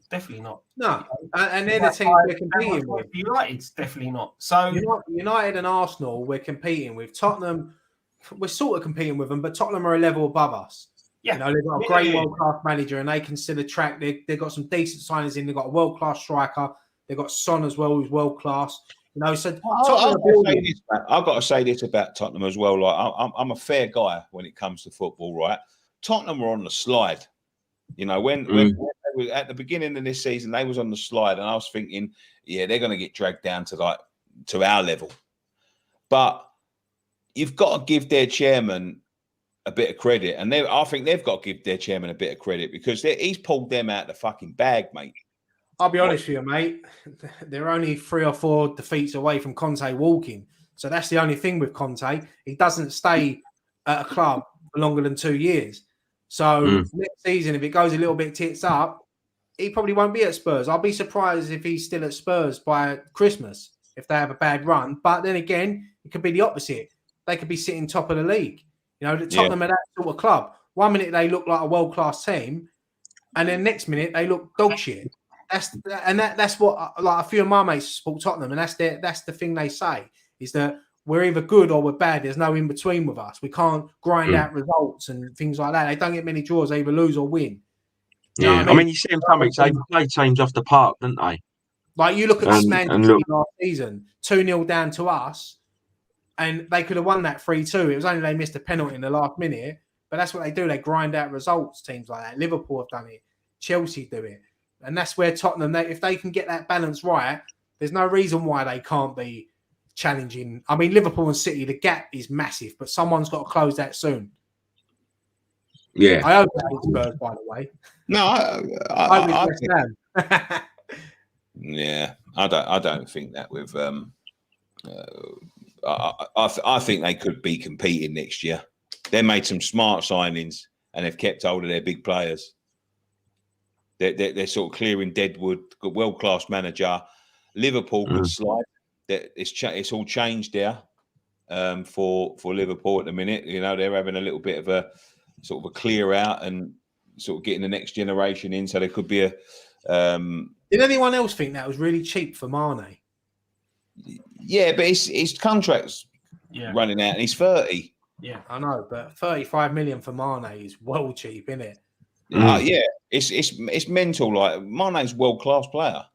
[SPEAKER 2] Definitely not.
[SPEAKER 3] No, and they're the teams we're competing with.
[SPEAKER 2] United's definitely not. So
[SPEAKER 3] United and Arsenal, we're competing with. Tottenham, we're sort of competing with them, but Tottenham are a level above us. Yeah, you know, they've got a great world-class manager, and they can still attract. They've got some decent signings in. They've got a world-class striker. They've got Son as well, who's world-class. You know, so
[SPEAKER 1] I've got to say this about Tottenham as well. Like, I'm a fair guy when it comes to football, right? Tottenham were on the slide. You know, when at the beginning of this season, they was on the slide, and I was thinking, yeah, they're going to get dragged down to our level. But you've got to give their chairman a bit of credit, and I think they've got to give their chairman a bit of credit, because he's pulled them out the fucking bag, mate.
[SPEAKER 3] I'll be honest with you, mate. They're only 3 or 4 defeats away from Conte walking, so that's the only thing with Conte. He doesn't stay at a club for longer than 2 years. So next season, if it goes a little bit tits up, he probably won't be at Spurs. I'll be surprised if he's still at Spurs by Christmas if they have a bad run. But then again, it could be the opposite. They could be sitting top of the league. You know, Tottenham are that sort of club. 1 minute they look like a world-class team, and then next minute they look dog shit. That's what like a few of my mates support Tottenham, and that's the thing they say is that we're either good or we're bad. There's no in between with us. We can't grind out results and things like that. They don't get many draws. They either lose or win.
[SPEAKER 4] Yeah, I mean, you see them some weeks they play teams off the park, don't they?
[SPEAKER 3] Like you look at Man City last season, 2-0 down to us, and they could have won that 3-2. It was only they missed a penalty in the last minute, but that's what they do. They grind out results. Teams like that. Liverpool have done it. Chelsea do it, and that's where Tottenham. If they can get that balance right, there's no reason why they can't be challenging. I mean, Liverpool and City, the gap is massive, but someone's got to close that soon.
[SPEAKER 4] Yeah,
[SPEAKER 3] I hope that Spurs, by the way.
[SPEAKER 1] No, I think, yeah, I don't think that with. I think they could be competing next year. They made some smart signings and they've kept hold of their big players. They're sort of clearing Deadwood, got world-class manager. Liverpool could slide. It's all changed there for Liverpool at the minute. You know, they're having a little bit of a sort of a clear out and sort of getting the next generation in. So there could be a.
[SPEAKER 3] Did anyone else think that was really cheap for Mane?
[SPEAKER 1] Yeah, but his contract's running out and he's 30.
[SPEAKER 3] Yeah, I know, but 35 million for Mane is well cheap, isn't it?
[SPEAKER 1] Yeah, it's mental. Like Mane's world-class player.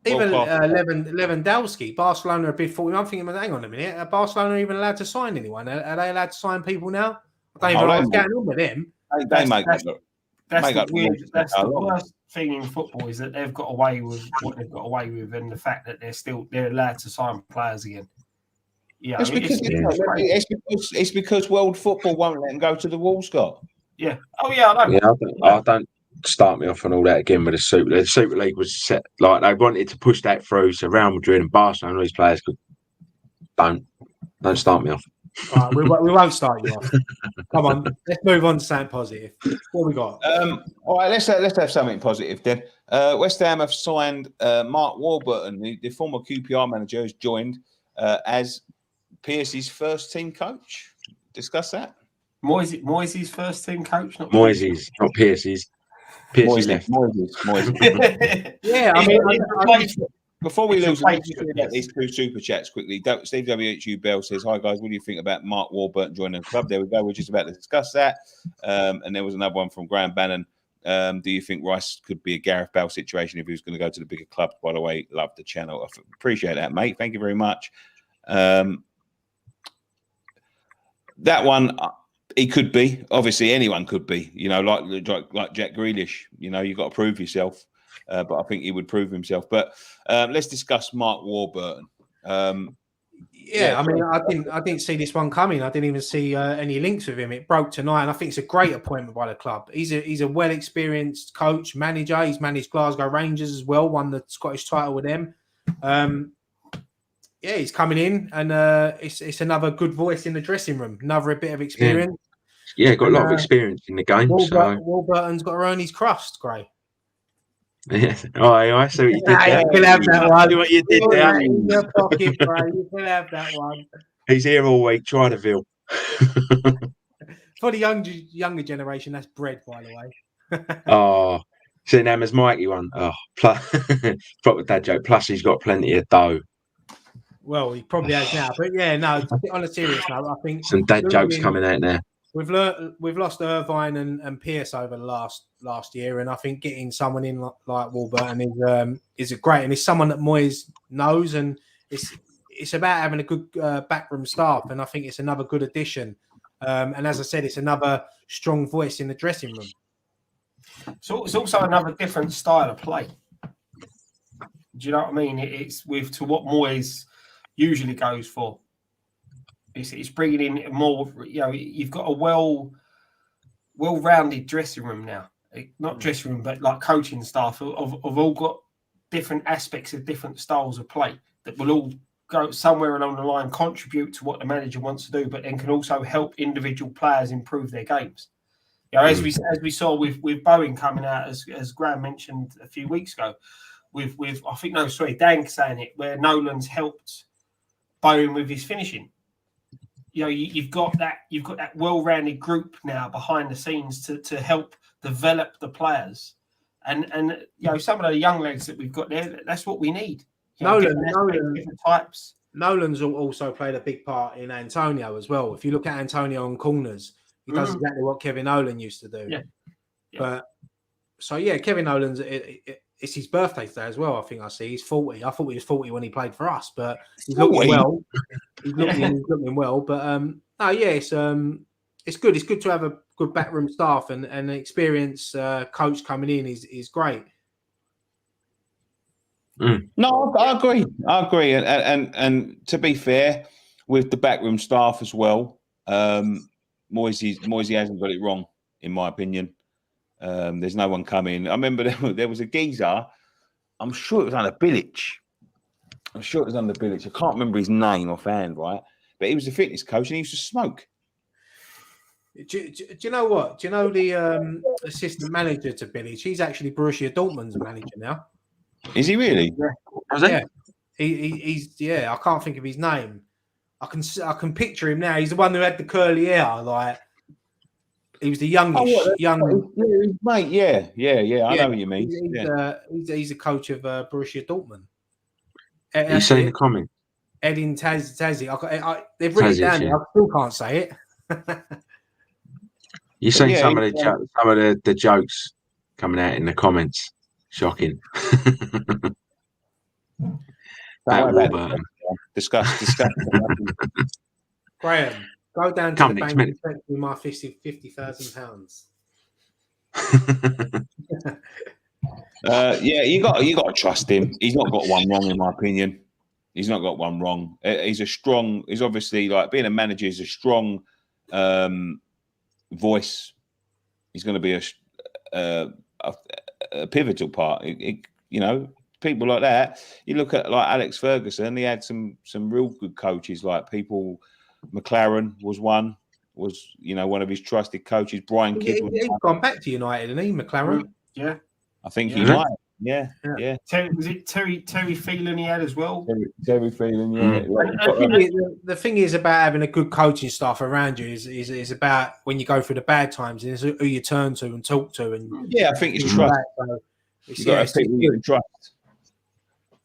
[SPEAKER 3] Even Lewandowski, Barcelona are a bit 40. I'm thinking, hang on a minute, are Barcelona even allowed to sign anyone? Are they allowed to sign people now? I don't even know what's going on with them.
[SPEAKER 2] That's the worst thing in football is that they've got away with what they've got away with, and the fact that they're allowed to sign players again. Yeah,
[SPEAKER 1] it's because world football won't let them go to the wall, Scott.
[SPEAKER 2] Yeah. Oh yeah, I know.
[SPEAKER 4] Yeah, I don't start me off on all that again with the Super League. The Super League was set like they wanted to push that through, so Real Madrid and Barcelona, all these players could don't start me off.
[SPEAKER 3] All right, we won't start you off. Come on, let's move on to something positive. What we got?
[SPEAKER 1] All right, let's have something positive then. West Ham have signed Mark Warburton, the former QPR manager, has joined as Pierce's first team coach. Discuss that.
[SPEAKER 2] Moyes' first team coach, not
[SPEAKER 4] Moyes', not Pierce's. Pierce's left.
[SPEAKER 1] Moyes.
[SPEAKER 3] Yeah, I mean,
[SPEAKER 1] before we lose, let me just get these two super chats quickly. Steve WHU Bell says, "Hi guys, what do you think about Mark Warburton joining the club?" There we go. We're just about to discuss that. And there was another one from Graham Bannon. Do you think Rice could be a Gareth Bale situation if he was going to go to the bigger clubs? By the way, love the channel. I appreciate that, mate. Thank you very much. That one, he could be. Obviously, anyone could be. You know, like Jack Grealish. You know, you've got to prove yourself. But I think he would prove himself. But let's discuss Mark Warburton.
[SPEAKER 3] I mean, I didn't see this one coming. I didn't even see any links with him. It broke tonight, and I think it's a great appointment by the club. He's a well experienced coach, manager. He's managed Glasgow Rangers as well, won the Scottish title with them. He's coming in, and it's another good voice in the dressing room. Another bit of experience.
[SPEAKER 4] Yeah, got a lot of experience in the game.
[SPEAKER 3] Warburton's got to earn his crust, Gray.
[SPEAKER 4] Yeah. I see what you did there.
[SPEAKER 3] You can have that one.
[SPEAKER 4] What you did there.
[SPEAKER 3] In your pocket, Gray. You can have that one.
[SPEAKER 4] He's here all week trying to feel.
[SPEAKER 3] For the younger generation, that's bread, by the way.
[SPEAKER 4] Oh, seeing Emma's Mikey one. Oh, plus, proper dad joke. Plus, he's got plenty of dough.
[SPEAKER 3] Well, he probably has now, but yeah, no. On a serious note, I think
[SPEAKER 4] some dad jokes coming out there.
[SPEAKER 3] We've lost Irvine and Pierce over the last year, and I think getting someone in like Warburton is a great, and it's someone that Moyes knows, and it's about having a good backroom staff, and I think it's another good addition. And as I said, it's another strong voice in the dressing room.
[SPEAKER 2] So it's also another different style of play. Do you know what I mean? It's to what Moyes usually goes for. It's bringing in more. You know, you've got a well-rounded dressing room now. Not dressing room, but like coaching staff have all got different aspects of different styles of play that will all go somewhere along the line, contribute to what the manager wants to do, but then can also help individual players improve their games. You know, as we saw with Bowen coming out, as Graham mentioned a few weeks ago, with Dan saying it, where Nolan's helped Bowen with his finishing. You know, you've got that well-rounded group now behind the scenes to help develop the players And some of the young legs that we've got there, that's what we need.
[SPEAKER 3] Nolan
[SPEAKER 2] types.
[SPEAKER 3] Nolan's also played a big part in Antonio as well. If you look at Antonio on corners, he does exactly what Kevin Nolan used to do.
[SPEAKER 2] Yeah.
[SPEAKER 3] But Kevin Nolan's it's his birthday today as well. I think I see he's 40. I thought he was 40 when he played for us, but he's looking well. He's looking well. But it's good. It's good to have a good backroom staff and an experienced coach coming in is great.
[SPEAKER 1] No, I agree. And to be fair, with the backroom staff as well, Moisey hasn't got it wrong, in my opinion. There's no one coming. I remember there was a geezer. I'm sure it was under Bilic. I can't remember his name offhand, right? But he was a fitness coach and he used to smoke.
[SPEAKER 3] Do you know what? Do you know the assistant manager to Bilic? He's actually Borussia Dortmund's manager now.
[SPEAKER 1] Is he really?
[SPEAKER 3] Yeah. He's I can't think of his name. I can picture him now. He's the one who had the curly hair, like he was the youngish
[SPEAKER 1] mate. Yeah. I know what you mean.
[SPEAKER 3] He's a coach of Borussia Dortmund.
[SPEAKER 4] You saying the comment?
[SPEAKER 3] Edin Tazzi. They've written it down. I still can't say it.
[SPEAKER 4] You're saying some of the jokes coming out in the comments. Shocking. Warburton.
[SPEAKER 1] Discuss.
[SPEAKER 3] Graham, go down to the bank and spend me my £50,000.
[SPEAKER 1] You got to trust him. He's not got one wrong, in my opinion. He's not got one wrong. He's obviously, like, being a manager is a strong voice. He's going to be a pivotal part. People like that. You look at like Alex Ferguson. He had some real good coaches. Like McLaren was one of his trusted coaches. Brian Kidd.
[SPEAKER 3] He's gone back to United, isn't he, McLaren?
[SPEAKER 2] Yeah,
[SPEAKER 1] I think he might. Yeah.
[SPEAKER 2] Was it Terry Phelan he had as well?
[SPEAKER 1] Terry Phelan, yeah.
[SPEAKER 3] The thing is about having a good coaching staff around you is about when you go through the bad times, is who you turn to and talk to. And
[SPEAKER 1] I think it's trust. You got to people you can trust.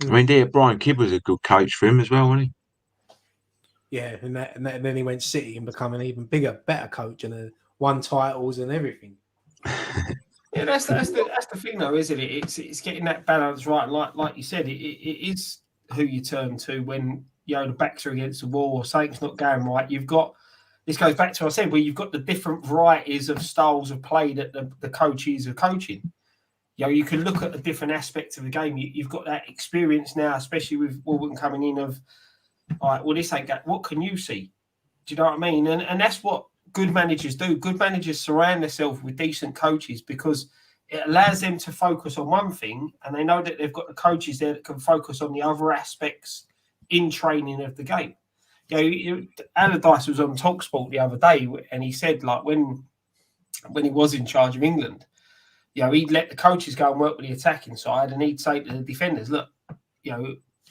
[SPEAKER 4] I mean, Brian Kidd was a good coach for him as well, wasn't he?
[SPEAKER 3] Yeah, and then he went City and become an even bigger, better coach and won titles and everything.
[SPEAKER 2] Yeah, that's the thing, though, isn't it? It's getting that balance right. Like you said, it is who you turn to when the backs are against the wall or something's not going right. You've got this goes back to what I said, where you've got the different varieties of styles of play that the coaches are coaching. You can look at the different aspects of the game. You've got that experience now, especially with Warburton coming in. Of all right, well, this ain't got. What can you see? Do you know what I mean? And that's what good managers do. Good managers surround themselves with decent coaches because it allows them to focus on one thing, and they know that they've got the coaches there that can focus on the other aspects in training of the game. Allardyce was on TalkSport the other day, and he said, like, when he was in charge of England, he'd let the coaches go and work with the attacking side, and he'd say to the defenders, look,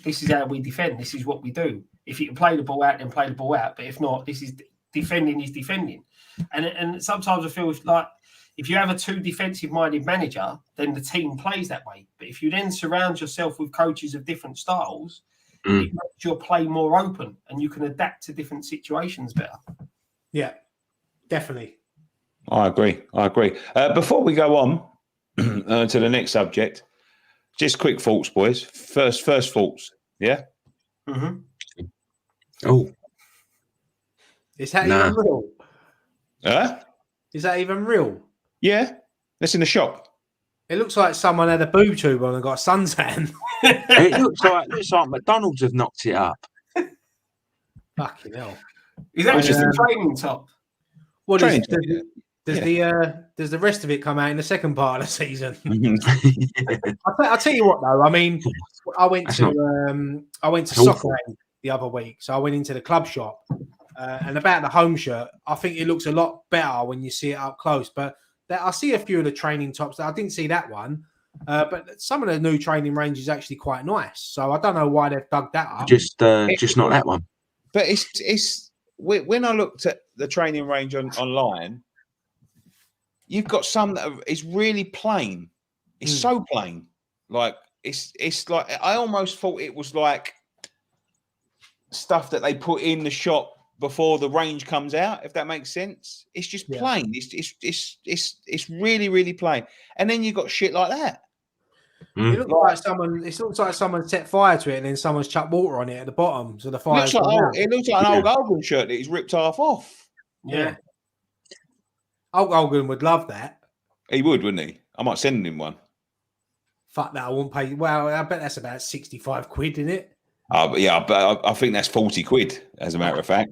[SPEAKER 2] this is how we defend. This is what we do. If you can play the ball out, then play the ball out. But if not, this is defending is defending. And sometimes I feel if you have a too defensive-minded manager, then the team plays that way. But if you then surround yourself with coaches of different styles, it makes your play more open and you can adapt to different situations better.
[SPEAKER 3] Yeah, definitely.
[SPEAKER 1] I agree. Before we go on to the next subject, just quick thoughts, boys. First thoughts, yeah?
[SPEAKER 2] Mm-hmm.
[SPEAKER 4] Oh.
[SPEAKER 3] Is that even real?
[SPEAKER 1] Is
[SPEAKER 3] that even real?
[SPEAKER 1] Yeah. That's in the shop.
[SPEAKER 3] It looks like someone had a boob tube on and got a suntan.
[SPEAKER 4] It looks like McDonald's have knocked it up.
[SPEAKER 3] Fucking hell.
[SPEAKER 2] Is that just a training top?
[SPEAKER 3] What is it? Does the rest of it come out in the second part of the season? I'll tell you what, though. I mean, I went to soccer the other week, so I went into the club shop, and about the home shirt, I think it looks a lot better when you see it up close. But I see a few of the training tops. I didn't see that one, but some of the new training range is actually quite nice. So I don't know why they've dug that up.
[SPEAKER 4] Just not that one.
[SPEAKER 1] But it's when I looked at the training range online. You've got some that is really plain. It's so plain. Like it's like I almost thought it was like stuff that they put in the shop before the range comes out, if that makes sense. It's just plain. It's really, really plain. And then you got shit like that.
[SPEAKER 3] It looks like someone set fire to it and then someone's chucked water on it at the bottom, so the fire.
[SPEAKER 1] It looks like an old Hogan shirt that he's ripped half off.
[SPEAKER 3] Yeah. Old Hogan would love that.
[SPEAKER 1] He would, wouldn't he? I might send him one.
[SPEAKER 3] Fuck that! I won't pay. Well, I bet that's about 65 quid, isn't it?
[SPEAKER 1] But I think that's 40 quid, as a matter of fact.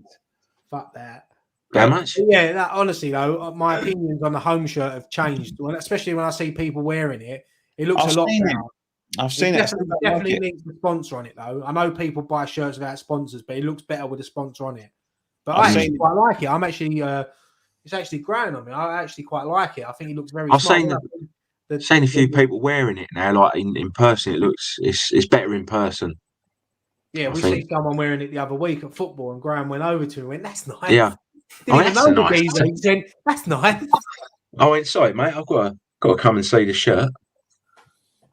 [SPEAKER 3] Fuck that.
[SPEAKER 4] How much?
[SPEAKER 3] Yeah, honestly though, my opinions on the home shirt have changed, especially when I see people wearing it. It looks a lot better.
[SPEAKER 1] I've seen it.
[SPEAKER 3] Definitely links the sponsor on it though. I know people buy shirts without sponsors, but it looks better with a sponsor on it. But I actually quite like it. I'm actually, it's actually growing on me. I actually quite like it. I think it looks very.
[SPEAKER 4] I've seen a few people wearing it now. Like in person, it's better in person.
[SPEAKER 3] Yeah, we see someone wearing it the other week at football, and Graham went over to him and went, "That's nice."
[SPEAKER 4] Yeah,
[SPEAKER 3] that's nice. That's nice.
[SPEAKER 4] I went, "Sorry, mate. I've got to come and see the shirt."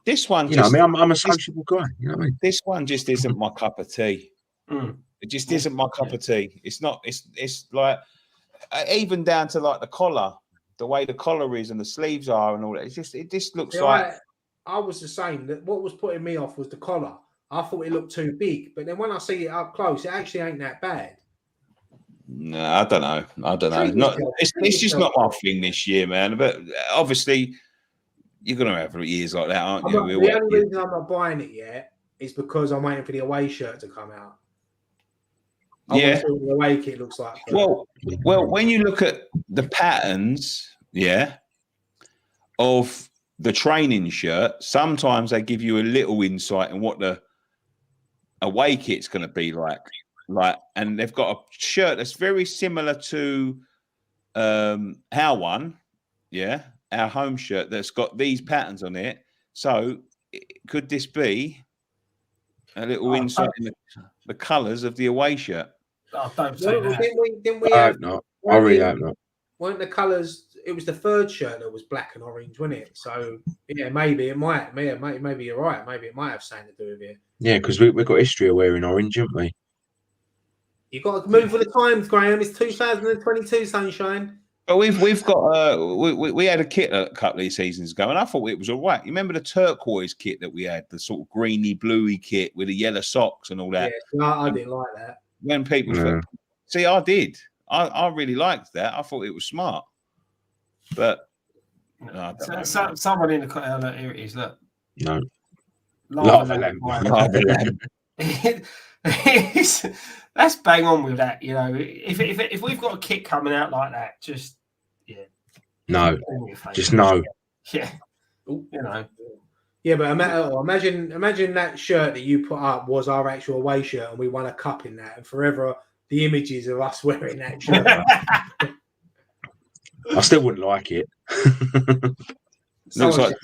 [SPEAKER 1] This one,
[SPEAKER 4] I'm a sociable guy. You know what I mean?
[SPEAKER 1] This one just isn't my cup of tea. It just isn't my cup of tea. It's not. It's like even down to like the collar, the way the collar is and the sleeves are and all that. It just looks like.
[SPEAKER 3] I was the same. That what was putting me off was the collar. I thought it looked too big, but then when I see it up close, it actually ain't that bad.
[SPEAKER 1] No, I don't know. It's just not my thing this year, man. But obviously, you're going to have years like that, aren't you?
[SPEAKER 3] The only reason I'm not buying it yet is because I'm waiting for the away shirt to come out. I want to see what the away kit looks like.
[SPEAKER 1] Well, when you look at the patterns, of the training shirt, sometimes they give you a little insight in what the away kit's going to be like, and they've got a shirt that's very similar to our one, our home shirt that's got these patterns on it. So could this be a little insight in the colours of the away shirt?
[SPEAKER 2] Oh, don't say that.
[SPEAKER 3] Didn't we
[SPEAKER 4] I hope not. I really hope not.
[SPEAKER 3] Weren't the colours? It was the third shirt that was black and orange, wasn't it? So maybe it might. Maybe you're right. Maybe it might have something to do with it.
[SPEAKER 4] Yeah, because we've got history of wearing orange, haven't we?
[SPEAKER 3] You've got to move with the times, Graham. It's 2022, sunshine.
[SPEAKER 1] But we've got we had a kit a couple of seasons ago, and I thought it was all right. You remember the turquoise kit that we had, the sort of greeny bluey kit with the yellow socks and all that?
[SPEAKER 3] Yeah, I didn't like that.
[SPEAKER 1] When people see, I did. I really liked that. I thought it was smart. But
[SPEAKER 2] someone in the look, here it is. Look,
[SPEAKER 4] no.
[SPEAKER 2] Lava lamp. That's bang on with that. You know, if we've got a kit coming out like that, just
[SPEAKER 4] no, just no.
[SPEAKER 2] Yeah, you know.
[SPEAKER 3] Yeah, but imagine that shirt that you put up was our actual away shirt, and we won a cup in that, and forever the images of us wearing that shirt.
[SPEAKER 4] I still wouldn't like it.
[SPEAKER 1] Looks like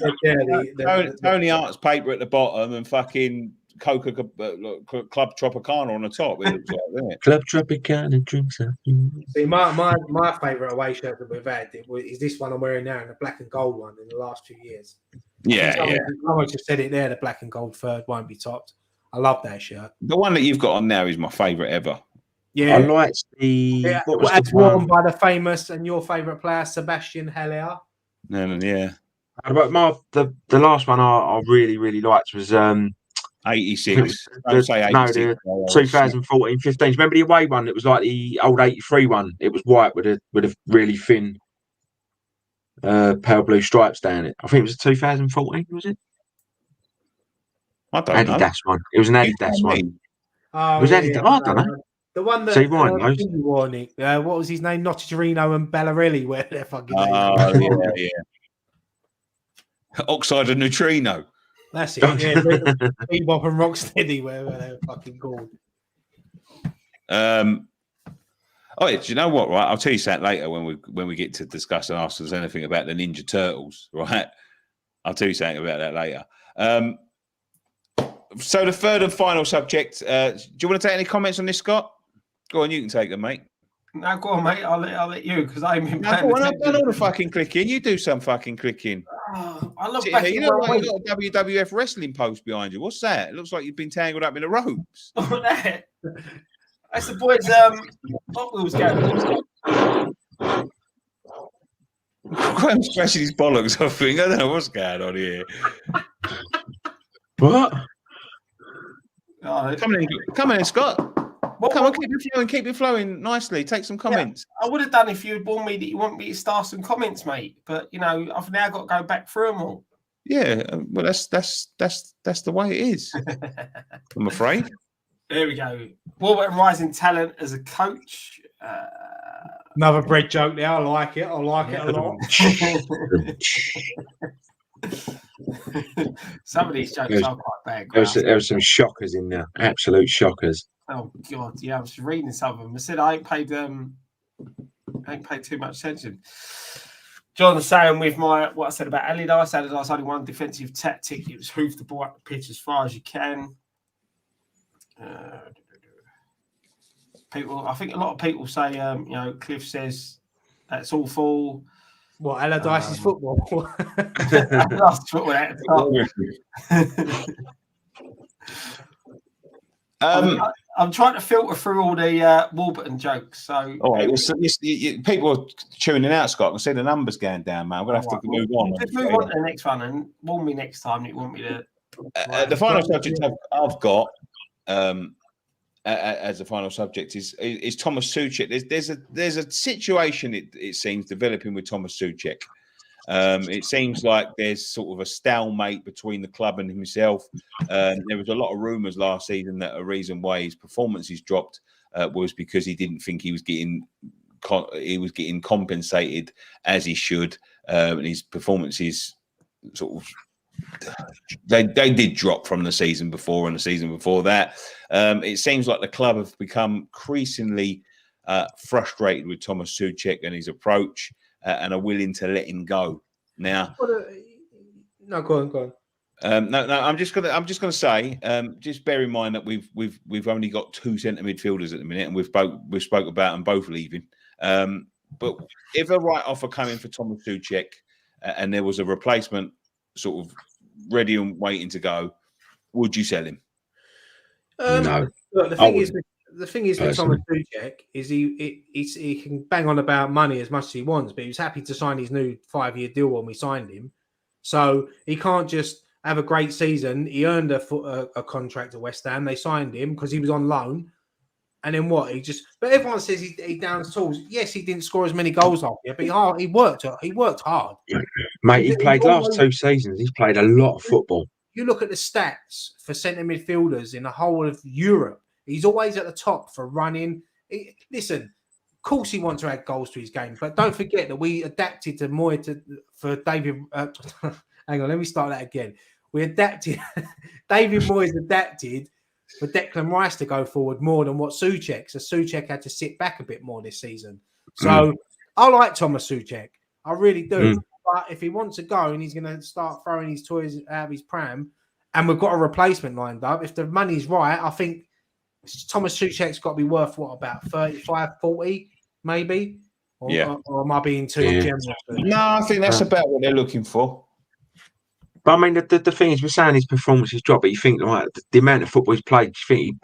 [SPEAKER 1] Tony Art's paper at the bottom and fucking Club Tropicana on the top. It looks like, doesn't it?
[SPEAKER 4] Club Tropicana drinks up.
[SPEAKER 3] See, my favourite away shirt that we've had is this one I'm wearing now, and the black and gold one in the last few years. Someone just said it there. The black and gold third won't be topped. I love that shirt.
[SPEAKER 1] The one that you've got on now is my favourite ever.
[SPEAKER 3] Yeah,
[SPEAKER 4] I liked the.
[SPEAKER 3] What was the worn by the famous and your favourite player, Sebastian Haller.
[SPEAKER 1] Yeah.
[SPEAKER 4] But the last one I really, really liked was
[SPEAKER 1] 86. Don't say 86.
[SPEAKER 4] No, the 2014-15. Remember the away one? It was like the old 83 one. It was white with a really thin pale blue stripes down it. I think it was 2014, was it?
[SPEAKER 1] I don't know.
[SPEAKER 4] Adidas one. It was an Adidas one.
[SPEAKER 3] Oh,
[SPEAKER 4] it was Adidas. I don't know.
[SPEAKER 3] The one that
[SPEAKER 4] See, Ryan knows.
[SPEAKER 3] What was his name? Notarino and Bellarelli. Where they're fucking.
[SPEAKER 1] Oh, yeah. Oxide and Neutrino.
[SPEAKER 3] That's it. Yeah, Bebop and Rocksteady, wherever they're fucking called.
[SPEAKER 1] Oh, yeah, do you know what? Right, I'll tell you that later when we get to discuss and ask us anything about the Ninja Turtles. Right, I'll tell you something about that later. So the third and final subject. Do you want to take any comments on this, Scott? Go on, you can take them, mate.
[SPEAKER 2] No, go on, mate. I'll let you because I'm in.
[SPEAKER 1] I've done all the fucking clicking. You do some fucking clicking.
[SPEAKER 2] I look
[SPEAKER 1] See,
[SPEAKER 2] back.
[SPEAKER 1] you know, like you got a WWF wrestling post behind you. What's that? It looks like you've been tangled up in the ropes.
[SPEAKER 2] That's the boys. What was going?
[SPEAKER 1] I'm scratching his bollocks. I think I don't know what's going on here.
[SPEAKER 4] What?
[SPEAKER 2] Oh,
[SPEAKER 1] Come in, Scott. Come on, keep it flowing nicely. Take some comments.
[SPEAKER 2] Yeah, I would have done if you had warned me that you want me to start some comments, mate. But you know, I've now got to go back through them all.
[SPEAKER 1] Yeah, well, that's the way it is. I'm afraid.
[SPEAKER 2] There we go. Warburton rising talent as a coach.
[SPEAKER 3] Another bread joke there. I like it. I like it a lot.
[SPEAKER 2] Some of these jokes are quite bad.
[SPEAKER 4] There was some shockers in there. Absolute shockers.
[SPEAKER 2] Oh God, yeah, I was reading some of them. I said I ain't paid too much attention. John was saying with what I said about Allardyce only one defensive tactic. It was hoof the ball up the pitch as far as you can. I think a lot of people say, Cliff says that's awful.
[SPEAKER 3] What, Allardyce's football?
[SPEAKER 2] Last football at the top. I'm trying to filter through all the Warburton jokes. So,
[SPEAKER 1] people are tuning out, Scott. I can see the numbers going down, man. I'm going to have to move on.
[SPEAKER 2] Just move on to the next one and warn me next time. You want me to?
[SPEAKER 1] The final subject I've got as a final subject is Tomas Soucek. There's a situation it seems developing with Tomas Soucek. It seems like there's sort of a stalemate between the club and himself. There was a lot of rumours last season that a reason why his performances dropped was because he didn't think he was getting compensated as he should, and his performances sort of they did drop from the season before and the season before that. It seems like the club have become increasingly frustrated with Tomas Soucek and his approach. And are willing to let him go now.
[SPEAKER 3] No, go on.
[SPEAKER 1] No. I'm just gonna say, just bear in mind that we've only got two centre midfielders at the minute, and we spoke about them both leaving. But if a right offer coming for Tomas Soucek, and there was a replacement sort of ready and waiting to go, would you sell him?
[SPEAKER 4] No.
[SPEAKER 3] Look, the thing is with Tomas Soucek is he can bang on about money as much as he wants, but he was happy to sign his new 5-year deal when we signed him. So he can't just have a great season. He earned a contract at West Ham. They signed him because he was on loan. And then what? But everyone says he downs tools. Yes, he didn't score as many goals last year, but he worked hard.
[SPEAKER 4] Mate, he played last 2 seasons. He's played a lot of football.
[SPEAKER 3] You look at the stats for centre midfielders in the whole of Europe. He's always at the top for running. Listen, of course he wants to add goals to his game, but don't forget that we adapted to Moy for David. Hang on, let me start that again. We adapted. David Moyes adapted for Declan Rice to go forward more than what Soucek. So Soucek had to sit back a bit more this season. So I like Tomas Soucek. I really do. But if he wants to go and he's going to start throwing his toys out of his pram, and we've got a replacement lined up, if the money's right, I think Tomas Soucek's got to be worth about 35, 40, maybe? Or am I being too generous?
[SPEAKER 1] No, I think that's about what they're looking for.
[SPEAKER 4] But I mean, the thing is, we're saying his performance is dropped, but you think like the amount of football he's played, you think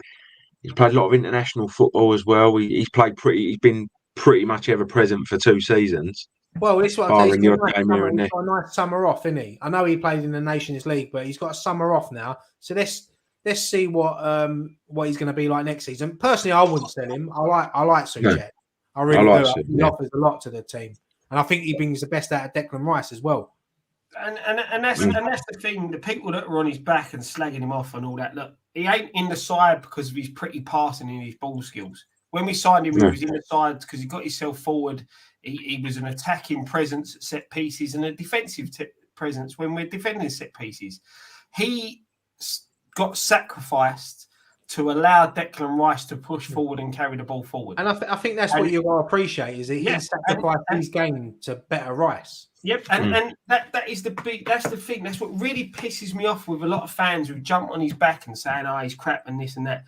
[SPEAKER 4] he's played a lot of international football as well. He's been pretty much ever present for 2 seasons.
[SPEAKER 3] Well, this is what I'm saying.
[SPEAKER 4] He's
[SPEAKER 3] got a nice summer off, isn't he? I know he played in the Nations League, but he's got a summer off now. So let's see what he's going to be like next season. Personally, I wouldn't sell him. I like Soucek.
[SPEAKER 4] Yeah.
[SPEAKER 3] I really do. I think he offers a lot to the team, and I think he brings the best out of Declan Rice as well.
[SPEAKER 2] And that's the thing. The people that are on his back and slagging him off and all that. Look, he ain't in the side because of his pretty passing and his ball skills. When we signed him, he was in the side because he got himself forward. He was an attacking presence at set pieces and a defensive presence when we're defending set pieces. He got sacrificed to allow Declan Rice to push forward and carry the ball forward.
[SPEAKER 3] And I think that's what you will appreciate is that he sacrificed his game to better Rice.
[SPEAKER 2] Yep, and that is that's the thing. That's what really pisses me off with a lot of fans who jump on his back and saying, "Oh, he's crap and this and that."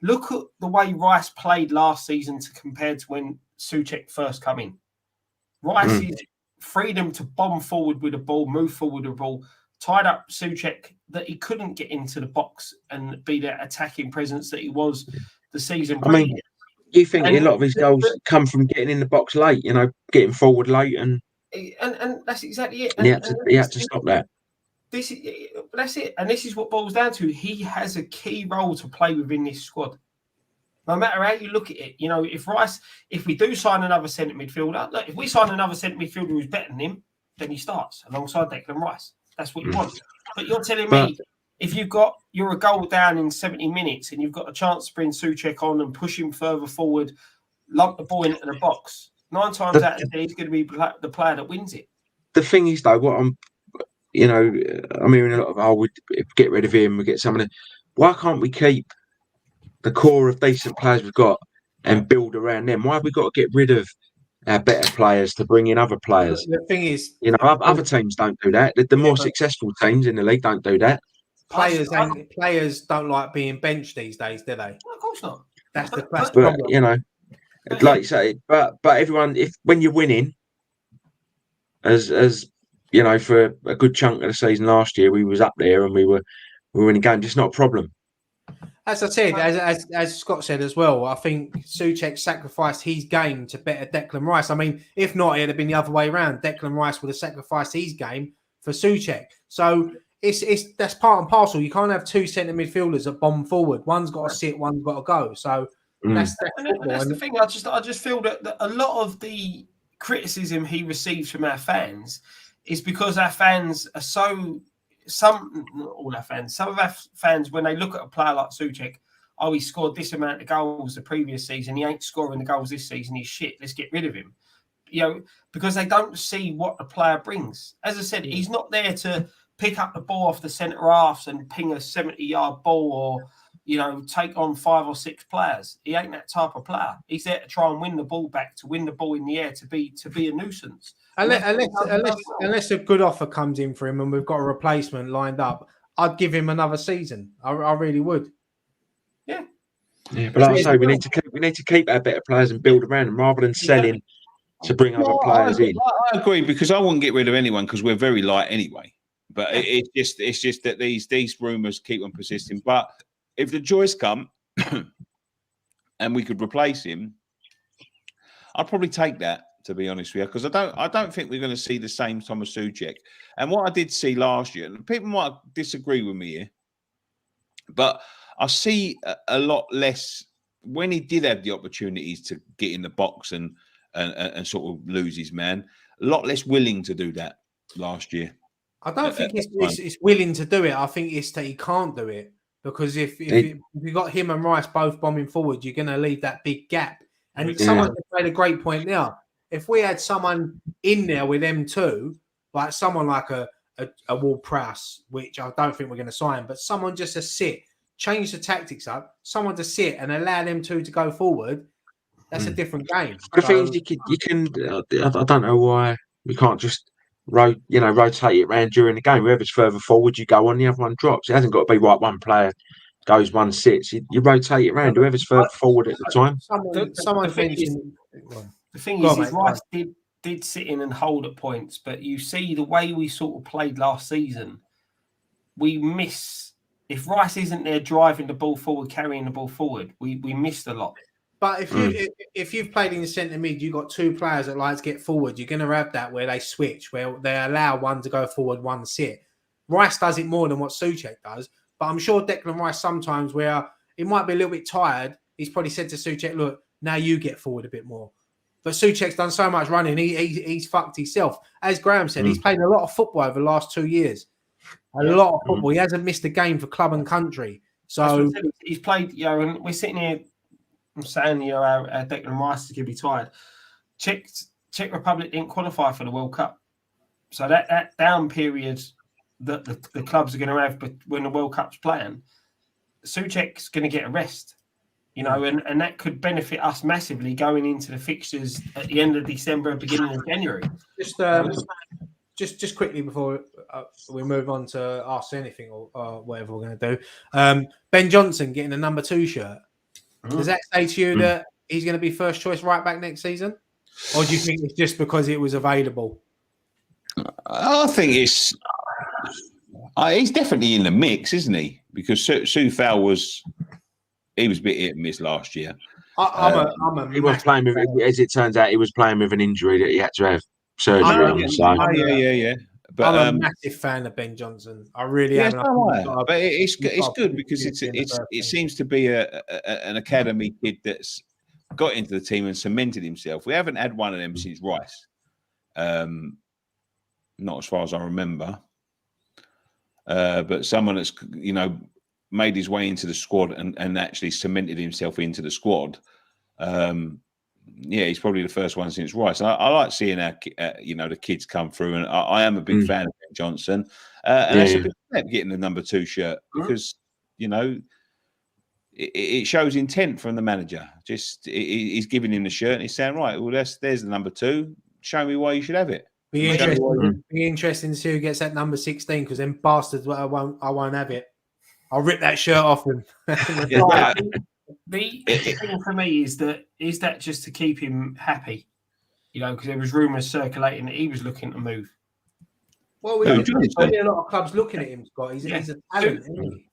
[SPEAKER 2] Look at the way Rice played last season compared to when Soucek first came in. freedom to bomb forward with the ball, move forward with the ball, tied up Soucek that he couldn't get into the box and be that attacking presence that he was the season previous.
[SPEAKER 4] I mean, you think a lot of his goals come from getting in the box late, getting forward late, and
[SPEAKER 2] that's exactly it.
[SPEAKER 4] He had to stop that.
[SPEAKER 2] That's it. And this is what boils down to. He has a key role to play within this squad. No matter how you look at it, if we do sign another centre midfielder, look, if we sign another centre midfielder who's better than him, then he starts alongside Declan Rice. That's what you want. But you're telling me if you're a goal down in 70 minutes and you've got a chance to bring Soucek on and push him further forward, lump the ball into the box, 9 times out of 10 he's going to be the player that wins it.
[SPEAKER 4] The thing is, though, what I'm hearing a lot of, we get rid of him, we get someone. Why can't we keep the core of decent players we've got and build around them? Why have we got to get rid of our better players to bring in other players?
[SPEAKER 3] The thing is,
[SPEAKER 4] other teams don't do that. The more successful teams in the league don't do that.
[SPEAKER 3] Players don't like being benched these days, do they?
[SPEAKER 2] No, of course not.
[SPEAKER 3] That's the problem.
[SPEAKER 4] Like you say, but everyone, when you're winning, as for a good chunk of the season last year, we was up there and we were winning games. It's not a problem.
[SPEAKER 3] As I said, as Scott said as well, I think Soucek sacrificed his game to better Declan Rice. I mean, if not, it'd have been the other way around. Declan Rice would have sacrificed his game for Soucek. So that's part and parcel. You can't have 2 centre midfielders that bomb forward. One's got to sit, one's got to go. So that's
[SPEAKER 2] the thing. I just feel that a lot of the criticism he receives from our fans is because our fans are some of our fans, when they look at a player like Soucek, he scored this amount of goals the previous season, he ain't scoring the goals this season, he's shit, let's get rid of him. Because they don't see what the player brings. As I said, he's not there to pick up the ball off the centre halves and ping a 70-yard ball or, take on 5 or 6 players. He ain't that type of player. He's there to try and win the ball back, to win the ball in the air, to be a nuisance.
[SPEAKER 3] Unless a good offer comes in for him and we've got a replacement lined up, I'd give him another season. I really would.
[SPEAKER 2] Yeah.
[SPEAKER 4] Yeah, but like I say, we need to keep our better players and build around them rather than selling to bring other players in.
[SPEAKER 1] I agree, because I wouldn't get rid of anyone because we're very light anyway. But it's just that these rumours keep on persisting. But if the choice come and we could replace him, I'd probably take that, to be honest with you, because I don't think we're going to see the same Tomas Soucek. And what I did see last year, and people might disagree with me here, but I see a lot less when he did have the opportunities to get in the box and sort of lose his man. A lot less willing to do that last year.
[SPEAKER 3] I don't think it's willing to do it. I think it's that he can't do it, because if you got him and Rice both bombing forward, you're going to leave that big gap. And someone made a great point now. If we had someone in there with them too, like someone like a Ward-Prowse, which I don't think we're going to sign, but someone just to sit, change the tactics up, someone to sit and allow them two to go forward, that's a different game.
[SPEAKER 4] The thing is, you can. I don't know why we can't just rotate it around during the game. Whoever's further forward, you go on, the other one drops. It hasn't got to be right. One player goes, one sits. You rotate it around. Whoever's further forward at the time.
[SPEAKER 2] The thing is, Rice did sit in and hold at points, but you see the way we sort of played last season, we miss. If Rice isn't there driving the ball forward, carrying the ball forward, we missed a lot.
[SPEAKER 3] But if you've played in the centre mid, you've got 2 players that like to get forward, you're going to have that where they switch, where they allow one to go forward, one sit. Rice does it more than what Soucek does, but I'm sure Declan Rice sometimes, where he might be a little bit tired, he's probably said to Soucek, look, now you get forward a bit more. But Soucek's done so much running, he's fucked himself. As Graham said, he's played a lot of football over the last 2 years. A lot of football. He hasn't missed a game for club and country. So
[SPEAKER 2] he's played, and we're sitting here, I'm saying, our Declan Rice is going to be tired. Czech Republic didn't qualify for the World Cup. So that down period that the clubs are going to have when the World Cup's playing, Soucek's going to get a rest. And that could benefit us massively going into the fixtures at the end of December, beginning of January.
[SPEAKER 3] Just quickly before we move on to ask anything or whatever we're going to do. Ben Johnson getting a number 2 shirt. Does that say to you that he's going to be first choice right back next season? Or do you think it's just because it was available?
[SPEAKER 1] I think he's definitely in the mix, isn't he? Because Soufal was a bit hit and miss last year.
[SPEAKER 4] He was playing with, as it turns out, he was playing with an injury that he had to have surgery on. So
[SPEAKER 1] yeah. But
[SPEAKER 3] I'm a massive fan of Ben Johnson. I really am.
[SPEAKER 1] But it's good because it seems to be an academy kid that's got into the team and cemented himself. We haven't had one of them since Rice, not as far as I remember. But someone that's made his way into the squad and actually cemented himself into the squad. He's probably the first one since Rice. I like seeing the kids come through, and I am a big fan of Ben Johnson. And that's a big step getting the number 2 shirt because it shows intent from the manager. Just he's giving him the shirt and he's saying, right, well, there's the number 2. Show me why you should have it.
[SPEAKER 3] Be interesting to see who gets that number 16 because them bastards, I won't have it. I'll rip that shirt off him.
[SPEAKER 2] The thing for me is that just to keep him happy, because there was rumours circulating that he was looking to move.
[SPEAKER 3] Well, there's a lot of clubs looking at him, Scott. He's a talent, isn't
[SPEAKER 4] he?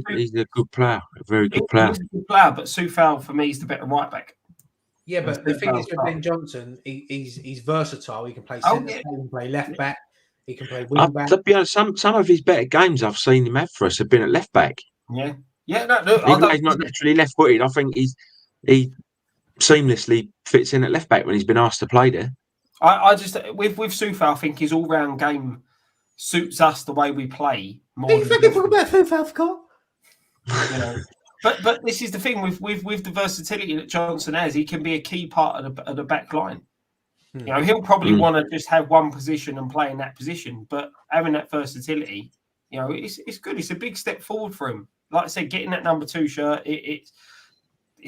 [SPEAKER 4] He's a good player, a very good player.
[SPEAKER 2] He's a good player, but Soufal for me is the better right back.
[SPEAKER 3] Yeah, but the thing is with Ben Johnson, he's versatile. He can play centre, he can play left back, he can play wing back.
[SPEAKER 4] To be honest, some of his better games I've seen him have for us have been at left back.
[SPEAKER 2] Yeah.
[SPEAKER 4] He's not naturally left-footed. I think he seamlessly fits in at left back when he's been asked to play there.
[SPEAKER 2] I just with Soufal, I think his all-round game suits us the way we play more.
[SPEAKER 3] You fucking talk about Soufal, Scott.
[SPEAKER 2] But this is the thing with the versatility that Johnson has. He can be a key part of the back line. He'll probably want to just have one position and play in that position, but having that versatility, it's good. It's a big step forward for him. Like I said, getting that number 2 shirt, it's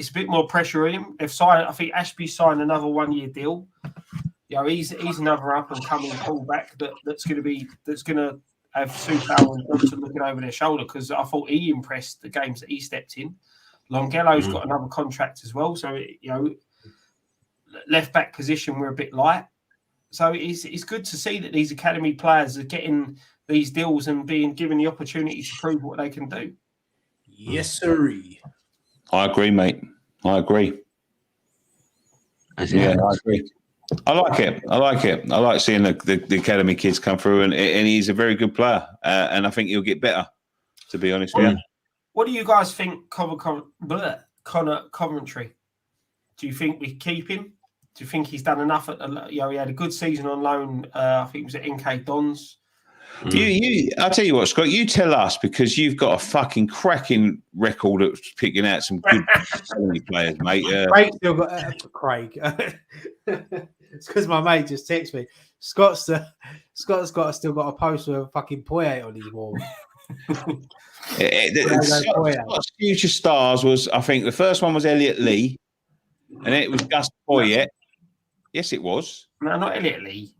[SPEAKER 2] a bit more pressure on him. I think Ashby signed another 1-year deal. He's another up and coming fullback that's going to have Soufal and Johnson looking over their shoulder because I thought he impressed the games that he stepped in. Longello's got another contract as well, so left back position we're a bit light. So it's good to see that these academy players are getting these deals and being given the opportunity to prove what they can do.
[SPEAKER 3] Yes, sir.
[SPEAKER 1] I agree, mate. I agree. I agree. I like it. I like seeing the academy kids come through, and he's a very good player. And I think he'll get better, to be honest with you.
[SPEAKER 2] What do you guys think, Connor Coventry? Do you think we keep him? Do you think he's done enough? He had a good season on loan. I think it was at NK Dons.
[SPEAKER 1] I'll tell you what, Scott. You tell us because you've got a fucking cracking record at picking out some good players, mate.
[SPEAKER 3] Craig. It's because my mate just texted me. Scott's still got a poster of fucking Poyet on his wall.
[SPEAKER 1] Scott's future stars was, I think, the first one was Elliot Lee, and it was Gus Poyet. Yes, it was.
[SPEAKER 2] No, not Elliot Lee.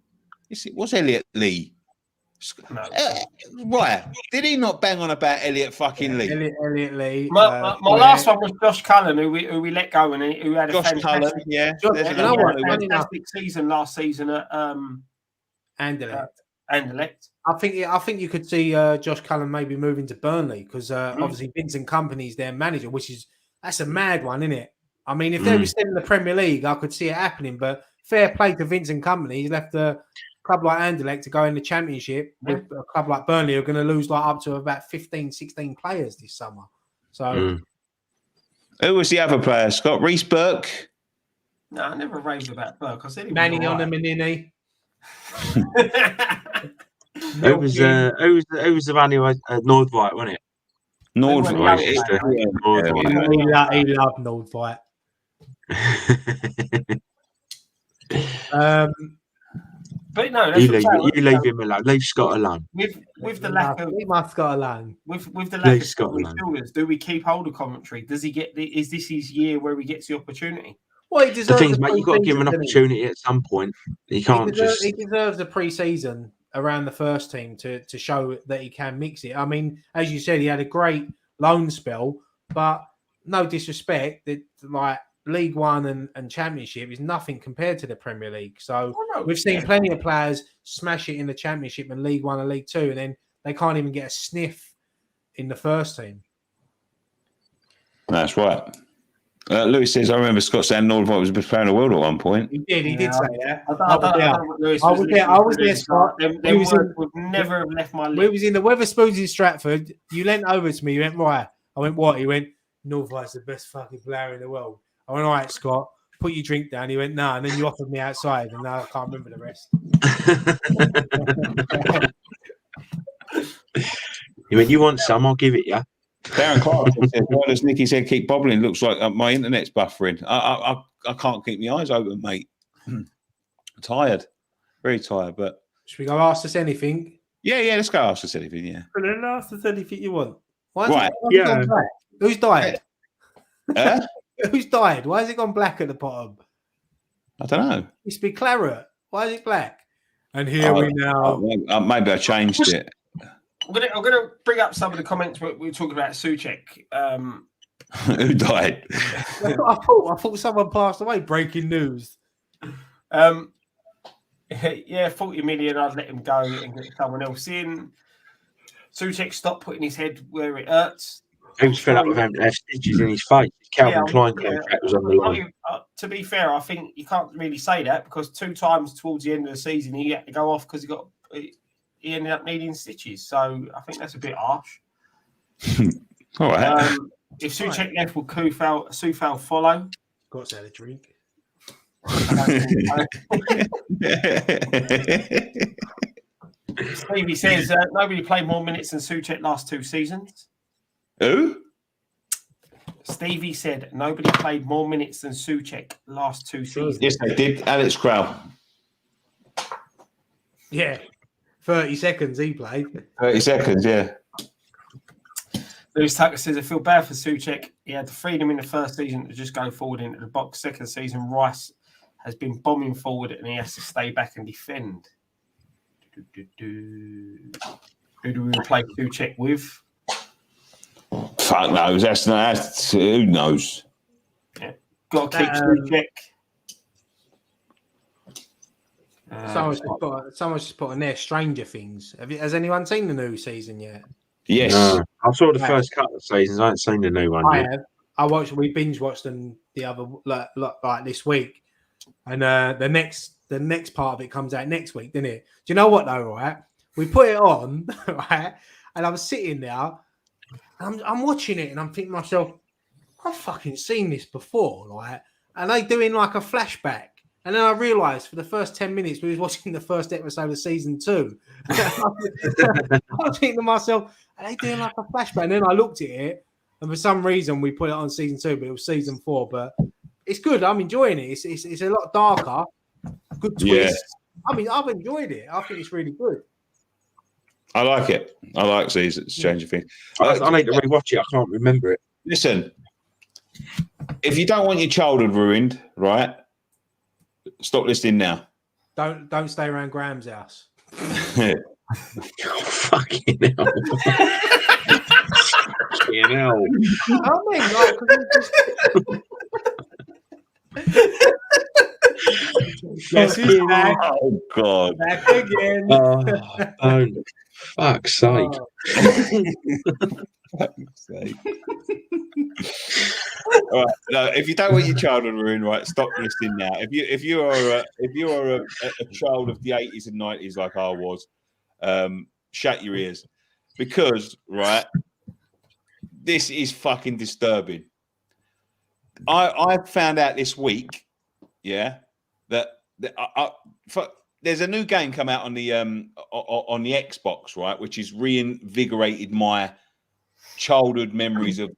[SPEAKER 1] Yes, it was Elliot Lee.
[SPEAKER 2] No.
[SPEAKER 1] Right. Did he not bang on about Elliot fucking Lee?
[SPEAKER 3] Elliot Lee.
[SPEAKER 2] My last one was Josh Cullen, who we let go and who had a fantastic season last season at
[SPEAKER 3] Anderlecht.
[SPEAKER 2] I
[SPEAKER 3] think you could see Josh Cullen maybe moving to Burnley because obviously Vincent Kompany's their manager, that's a mad one, isn't it? I mean, if they were still in the Premier League, I could see it happening, but fair play to Vincent Kompany. He's left a club like Anderlecht to go in the Championship with a club like Burnley who are going to lose up to about 15, 16 players this summer. So,
[SPEAKER 1] who was the other player, Scott? Reece Burke?
[SPEAKER 2] No, I never raved about Burke. I said he was
[SPEAKER 3] Manning on the Manini.
[SPEAKER 4] Who was the man who had Nordvite, wasn't it?
[SPEAKER 1] Nordvite.
[SPEAKER 3] He loved Nordvite.
[SPEAKER 2] But no,
[SPEAKER 4] you leave him alone. Leave Scott alone.
[SPEAKER 2] With the lack of,
[SPEAKER 3] leave my Scott alone.
[SPEAKER 2] With the lack of midfielders, do we keep hold of Coventry? Does he get? Is this his year where he gets the opportunity?
[SPEAKER 3] Well, he deserves
[SPEAKER 4] the thing is, mate, you've got to give him an opportunity at some point. He
[SPEAKER 3] deserves a pre-season around the first team to show that he can mix it. I mean, as you said, he had a great loan spell, but no disrespect, League One and Championship is nothing compared to the Premier League. So we've seen plenty of players smash it in the Championship and League One and League Two, and then they can't even get a sniff in the first team.
[SPEAKER 1] That's right. Lewis says, I remember Scott saying Norwood was the best player in the world at one point.
[SPEAKER 3] He did say that.
[SPEAKER 2] I was there, Scott. Them words would never have left my lips.
[SPEAKER 3] We was in the Wetherspoons in Stratford. You leant over to me. You went, right. I went, what? He went, Norwood's the best fucking player in the world. I went, all right, Scott, put your drink down. He went, no. And then you offered me outside, and now I can't remember the rest.
[SPEAKER 4] You went, you want some? I'll give it you.
[SPEAKER 1] Darren Clark says, why does Nicky said keep bobbling? Looks like my internet's buffering. I can't keep my eyes open, mate. Tired. Very tired. But
[SPEAKER 3] should we go ask us anything?
[SPEAKER 1] Yeah, let's go ask us anything, yeah.
[SPEAKER 3] And then ask us anything you want.
[SPEAKER 1] Right.
[SPEAKER 3] Who's died?
[SPEAKER 1] Huh?
[SPEAKER 3] Who's died? Why has it gone black at the bottom?
[SPEAKER 1] I don't know.
[SPEAKER 3] It used to be claret. Why is it black? And here we now.
[SPEAKER 1] Maybe I changed it.
[SPEAKER 2] I'm gonna bring up some of the comments we were talking about Soucek.
[SPEAKER 1] Who died?
[SPEAKER 3] I thought someone passed away. Breaking news.
[SPEAKER 2] Yeah, 40 million. I'd let him go and get someone else in. Soucek stopped putting his head where it hurts.
[SPEAKER 4] He was fed up with having to have stitches in his face. Calvin Klein contract was on the line.
[SPEAKER 2] To be fair, I think you can't really say that because 2 times towards the end of the season he had to go off because he ended up needing stitches. So I think that's a bit harsh.
[SPEAKER 1] All right.
[SPEAKER 2] If Soucek left, will Soufal follow?
[SPEAKER 3] Got to have a drink.
[SPEAKER 2] Stevie says nobody played more minutes than Soucek last 2 seasons.
[SPEAKER 1] Who?
[SPEAKER 2] Stevie said nobody played more minutes than Soucek last 2 seasons.
[SPEAKER 1] Yes, they did. Alex Crow.
[SPEAKER 3] Yeah. 30 seconds he played.
[SPEAKER 1] 30 seconds, yeah.
[SPEAKER 2] Lewis Tucker says, I feel bad for Soucek. He had the freedom in the first season to just go forward into the box. Second season, Rice has been bombing forward and he has to stay back and defend. Who do we replace Soucek with?
[SPEAKER 1] Fuck knows. That's who knows.
[SPEAKER 2] Yeah. Got to keep Soucek.
[SPEAKER 3] Someone's just put on there Stranger Things. Has anyone seen the new season yet?
[SPEAKER 1] Yes.
[SPEAKER 4] No, I saw the first couple of seasons. I haven't seen the new one yet.
[SPEAKER 3] We binge watched them the other like this week. And the next part of it comes out next week, didn't it? Do you know what though, right? We put it on, right? And I'm sitting there, I'm watching it and I'm thinking to myself, I've fucking seen this before, right? And they doing like a flashback. And then I realised for the first 10 minutes we was watching the first episode of season 2. I was thinking to myself, are they doing like a flashback? And then I looked at it, and for some reason we put it on season 2, but it was season 4. But it's good. I'm enjoying it. It's a lot darker. Good twist. Yeah. I mean, I've enjoyed it. I think it's really good.
[SPEAKER 1] I like it. I like season Stranger Things.
[SPEAKER 4] I need to rewatch it. I can't remember it.
[SPEAKER 1] Listen, if you don't want your childhood ruined, right? Stop listening now.
[SPEAKER 3] Don't stay around Graham's house.
[SPEAKER 4] Oh, fucking hell. Fucking hell.
[SPEAKER 3] I mean,
[SPEAKER 2] Yes, he's back.
[SPEAKER 1] Oh, God.
[SPEAKER 2] Back again.
[SPEAKER 4] Oh, fuck's sake.
[SPEAKER 1] Fuck's sake. All right. No, if you don't want your childhood ruined, right, stop listening now. If you are a child of the 80s and 90s like I was, shut your ears, because right, this is fucking disturbing. I found out this week, yeah, that there's a new game come out on the Xbox, right, which has reinvigorated my childhood memories of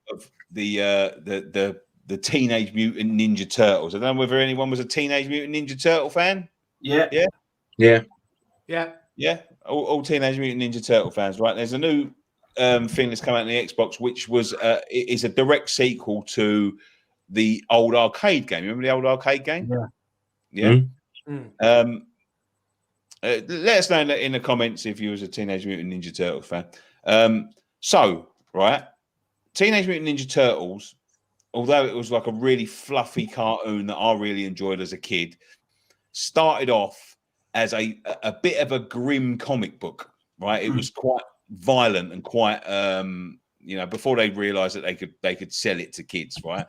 [SPEAKER 1] the Teenage Mutant Ninja Turtles. I don't know whether anyone was a Teenage Mutant Ninja Turtle fan.
[SPEAKER 2] Yeah.
[SPEAKER 1] All Teenage Mutant Ninja Turtle fans, right? There's a new thing that's come out on the Xbox, which is a direct sequel to the old arcade game. Remember the old arcade game? Yeah.
[SPEAKER 4] Mm-hmm.
[SPEAKER 1] Let us know in the comments if you was a Teenage Mutant Ninja Turtle fan. So, right, Teenage Mutant Ninja Turtles although it was like a really fluffy cartoon that I really enjoyed as a kid, started off as a bit of a grim comic book, right? It was quite violent and quite, before they realised that they could sell it to kids, right?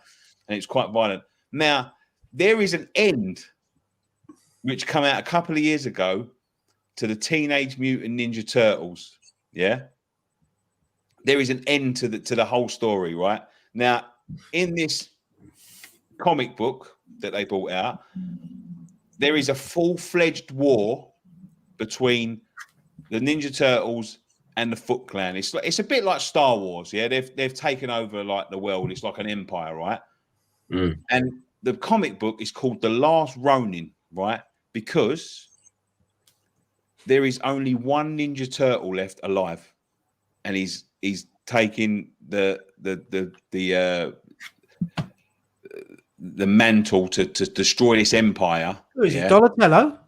[SPEAKER 1] And it's quite violent. Now, there is an end which came out a couple of years ago to the Teenage Mutant Ninja Turtles, yeah? There is an end to the whole story, right? Now, in this comic book that they brought out, there is a full-fledged war between the Ninja Turtles and the Foot Clan. It's a bit like Star Wars, yeah? They've taken over like the world. It's like an empire, right? And the comic book is called The Last Ronin, right? Because there is only one Ninja Turtle left alive, and he's taking the mantle to destroy this empire.
[SPEAKER 3] Who is it, Donatello?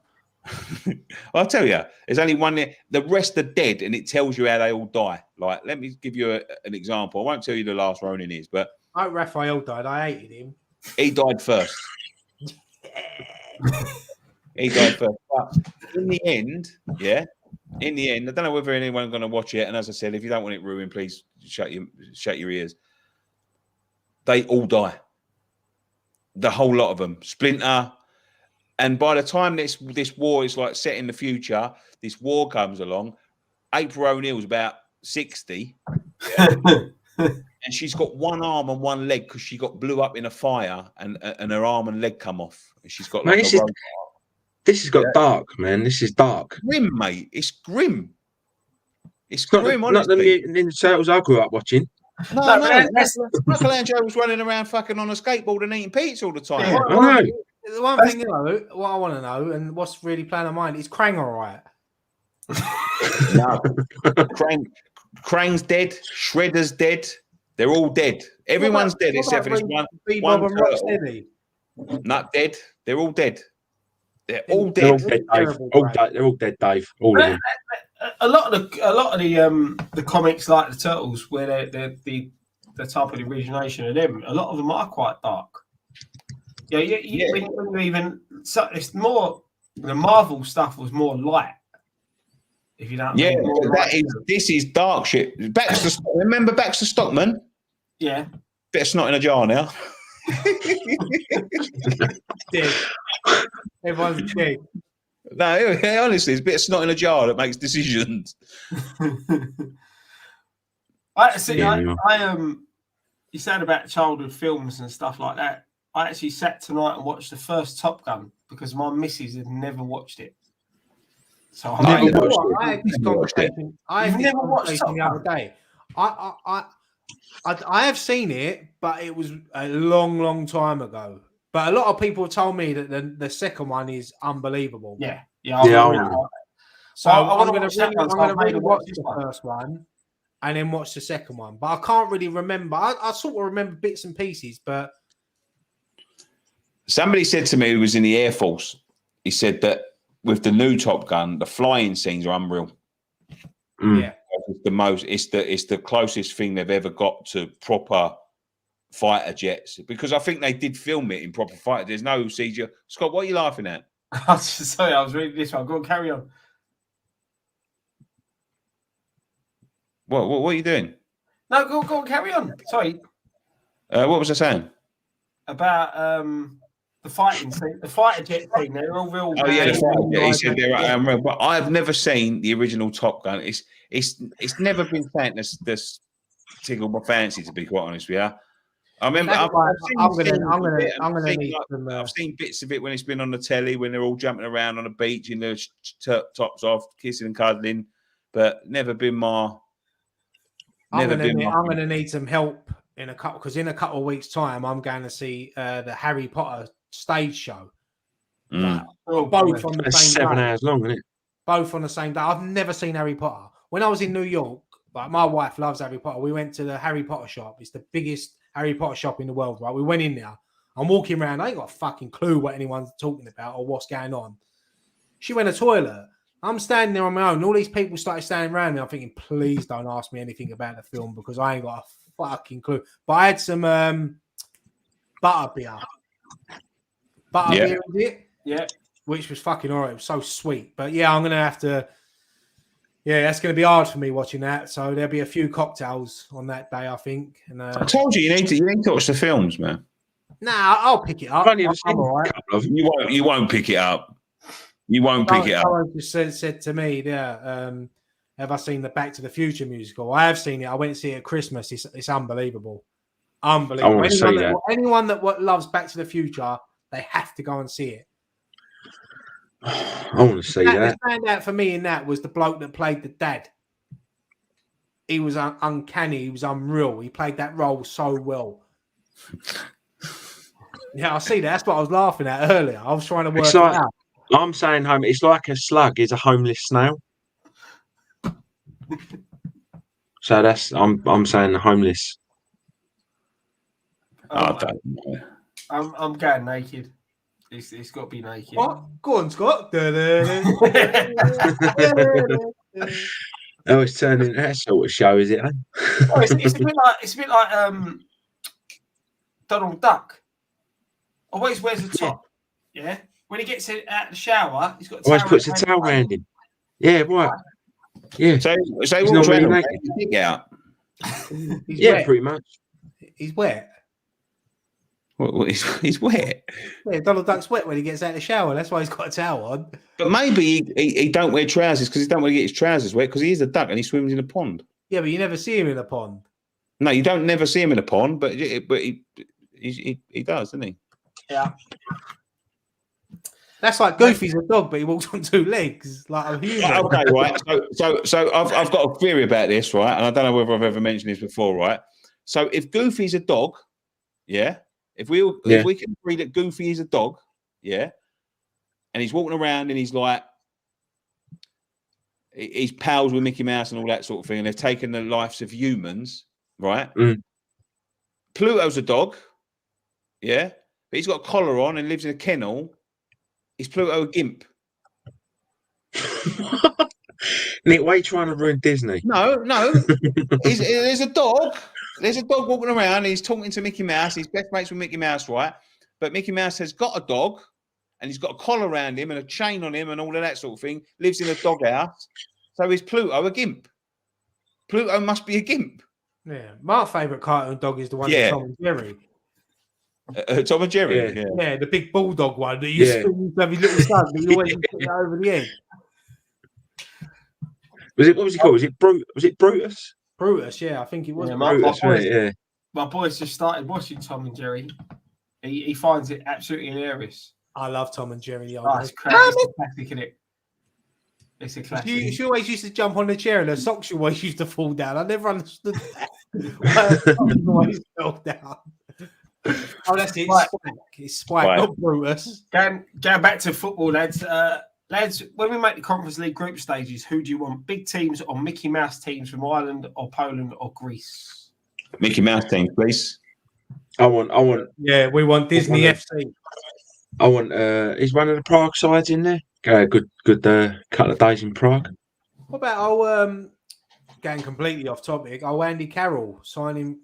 [SPEAKER 1] I'll tell you, there's only one there. The rest are dead, and it tells you how they all die. Like, let me give you an example. I won't tell you the last Ronin is, but
[SPEAKER 3] Raphael died. I hated him.
[SPEAKER 1] He died first. He died first. But in the end, I don't know whether anyone's going to watch it. And as I said, if you don't want it ruined, please shut your ears. They all die. The whole lot of them. Splinter. And by the time this war is like set in the future, this war comes along. April O'Neil's about 60. Yeah. And she's got one arm and one leg because she got blew up in a fire and her arm and leg come off. And she's got like
[SPEAKER 4] this has got dark, man. This is dark.
[SPEAKER 1] Grim, mate. It's grim. It's grim, honestly.
[SPEAKER 4] Not the Ninja Turtles I grew up watching.
[SPEAKER 1] No. Michelangelo was running around fucking on a skateboard and eating pizza all the time.
[SPEAKER 4] Yeah, I know.
[SPEAKER 3] The one thing, what I want to know and what's really playing on mind is Krang all right?
[SPEAKER 1] No. Krang's dead. Shredder's dead. They're all dead. Everyone's dead except for this one turtle. Not dead. They're all dead. They're all dead.
[SPEAKER 4] They're all dead, Dave. All of them.
[SPEAKER 2] A lot of the comics, like the Turtles, where they're the type of origination of them, a lot of them are quite dark. Yeah. It's more, the Marvel stuff was more light. If you don't,
[SPEAKER 1] this is dark shit. Remember Baxter Stockman?
[SPEAKER 2] Yeah,
[SPEAKER 1] bit of snot in a jar now.
[SPEAKER 3] Dead. Everyone's dead.
[SPEAKER 1] No, honestly, it's a bit of snot in a jar that makes decisions.
[SPEAKER 2] You said about childhood films and stuff like that. I actually sat tonight and watched the first Top Gun because my missus had never watched it. So
[SPEAKER 3] I had this conversation. I've never watched it the other day. I have seen it, but it was a long, long time ago. But a lot of people told me that the second one is unbelievable.
[SPEAKER 2] Yeah.
[SPEAKER 3] So I'm going to really watch the first one and then watch the second one. But I can't really remember. I sort of remember bits and pieces, but
[SPEAKER 1] somebody said to me who was in the Air Force, he said that with the new Top Gun, the flying scenes are unreal.
[SPEAKER 3] Yeah.
[SPEAKER 1] It's the closest thing they've ever got to proper fighter jets, because I think they did film it in proper fighter. There's no CGI. Scott, what are you laughing at?
[SPEAKER 2] Sorry, I was reading this one. Go on, carry on.
[SPEAKER 1] What are you doing?
[SPEAKER 2] No, go on, carry on. Sorry.
[SPEAKER 1] What was I saying?
[SPEAKER 2] About the fighting scene, the fighter jet thing. They're all real.
[SPEAKER 1] Oh yeah, the fighter jet. He said they're unreal, but I've never seen the original Top Gun. It's never been something that's tickled my fancy, to be quite honest with you. I remember I've seen bits of it when it's been on the telly, when they're all jumping around on the beach in their tops off, kissing and cuddling, but never been my.
[SPEAKER 3] I'm going to need some help in a couple, because in a couple of weeks' time, I'm going to see the Harry Potter stage show. Both on the same
[SPEAKER 4] 7
[SPEAKER 3] day.
[SPEAKER 4] hours long, isn't it?
[SPEAKER 3] Both on the same day. I've never seen Harry Potter. When I was in New York, like, my wife loves Harry Potter. We went to the Harry Potter shop. It's the biggest Harry Potter shop in the world, right? We went in there. I'm walking around. I ain't got a fucking clue what anyone's talking about or what's going on. She went to the toilet. I'm standing there on my own. All these people started standing around me. I'm thinking, please don't ask me anything about the film because I ain't got a fucking clue. But I had some butterbeer. Butterbeer, is it?
[SPEAKER 2] Yeah.
[SPEAKER 3] Which was fucking alright. It was so sweet. But yeah, I'm gonna have to. Yeah, that's gonna be hard for me watching that. So there'll be a few cocktails on that day, I think. And
[SPEAKER 1] I told you need to watch the films, man.
[SPEAKER 3] Nah, I'll pick it up.
[SPEAKER 4] I've only ever seen
[SPEAKER 3] all right.
[SPEAKER 4] a couple of them.
[SPEAKER 1] You won't pick it up. You won't pick it up.
[SPEAKER 3] Someone just said to me, yeah, have I seen the Back to the Future musical? I have seen it. I went to see it at Christmas. It's unbelievable. Unbelievable.
[SPEAKER 4] I want to see that.
[SPEAKER 3] Anyone that loves Back to the Future, they have to go and see it.
[SPEAKER 4] I want to see that.
[SPEAKER 3] The standout for me in that was the bloke that played the dad. He was uncanny. He was unreal. He played that role so well. Yeah, I see that. That's what I was laughing at earlier. I was trying to work it out.
[SPEAKER 4] I'm saying it's like a slug is a homeless snail. So I'm saying the homeless.
[SPEAKER 1] I don't know.
[SPEAKER 2] I'm going naked. It's got to be naked.
[SPEAKER 3] What? Go on, Scott.
[SPEAKER 4] Oh, it's turning that sort of show, is it? Eh?
[SPEAKER 2] Oh, it's a bit like Donald Duck. Always wears a top. Yeah. When he gets out of the shower, he's got.
[SPEAKER 4] Always puts a towel around him. Yeah, right. Yeah.
[SPEAKER 1] So he walks around with his dick out.
[SPEAKER 4] Yeah,
[SPEAKER 3] wet.
[SPEAKER 4] pretty much.
[SPEAKER 3] He's wet.
[SPEAKER 1] Well, he's wet.
[SPEAKER 3] Yeah, Donald Duck's wet when he gets out of the shower. That's why he's got a towel on.
[SPEAKER 1] But maybe he don't wear trousers because he don't want to get his trousers wet because he is a duck and he swims in a pond.
[SPEAKER 3] Yeah, but you never see him in a pond.
[SPEAKER 1] No, you don't never see him in a pond, but he does, doesn't he?
[SPEAKER 2] Yeah.
[SPEAKER 3] That's like Goofy's a dog, but he walks on two legs like a human.
[SPEAKER 1] Okay, right. So I've got a theory about this, right? And I don't know whether I've ever mentioned this before, right? So if Goofy's a dog, yeah. If we can agree that Goofy is a dog, yeah, and he's walking around and he's pals with Mickey Mouse and all that sort of thing, and they've taken the lives of humans, right?
[SPEAKER 4] Mm.
[SPEAKER 1] Pluto's a dog, yeah, but he's got a collar on and lives in a kennel. Is Pluto a gimp?
[SPEAKER 4] Nick, why are you trying to ruin Disney?
[SPEAKER 1] No. There's a dog. There's a dog walking around and he's talking to Mickey Mouse. He's best mates with Mickey Mouse, right? But Mickey Mouse has got a dog and he's got a collar around him and a chain on him and all of that sort of thing. Lives in a doghouse. So is Pluto a gimp? Pluto must be a gimp.
[SPEAKER 3] Yeah. My favourite cartoon dog is the one in Tom and Jerry.
[SPEAKER 1] Tom and Jerry?
[SPEAKER 3] Yeah, the big bulldog one that used to have his little son, but he always put it over the head.
[SPEAKER 4] What was he called? Was it Brutus?
[SPEAKER 3] Brutus, yeah, I think it was.
[SPEAKER 2] Yeah,
[SPEAKER 3] Brutus,
[SPEAKER 2] my boy's just started watching Tom and Jerry. He finds it absolutely hilarious.
[SPEAKER 3] I love Tom and Jerry.
[SPEAKER 2] It's a classic, isn't it? It's a classic.
[SPEAKER 3] She always used to jump on the chair and her socks always used to fall down. I never understood that. Her socks always fell down. Oh, that's it.
[SPEAKER 2] Right.
[SPEAKER 3] It's Spike, not Brutus.
[SPEAKER 2] Going back to football, lads. Lads, when we make the Conference League group stages, who do you want? Big teams or Mickey Mouse teams from Ireland or Poland or Greece?
[SPEAKER 1] Mickey Mouse teams, please.
[SPEAKER 4] I want.
[SPEAKER 3] Yeah, we want Disney FC.
[SPEAKER 4] I want. Is one of the Prague sides in there? Good. Couple of days in Prague.
[SPEAKER 3] What about going completely off topic? Andy Carroll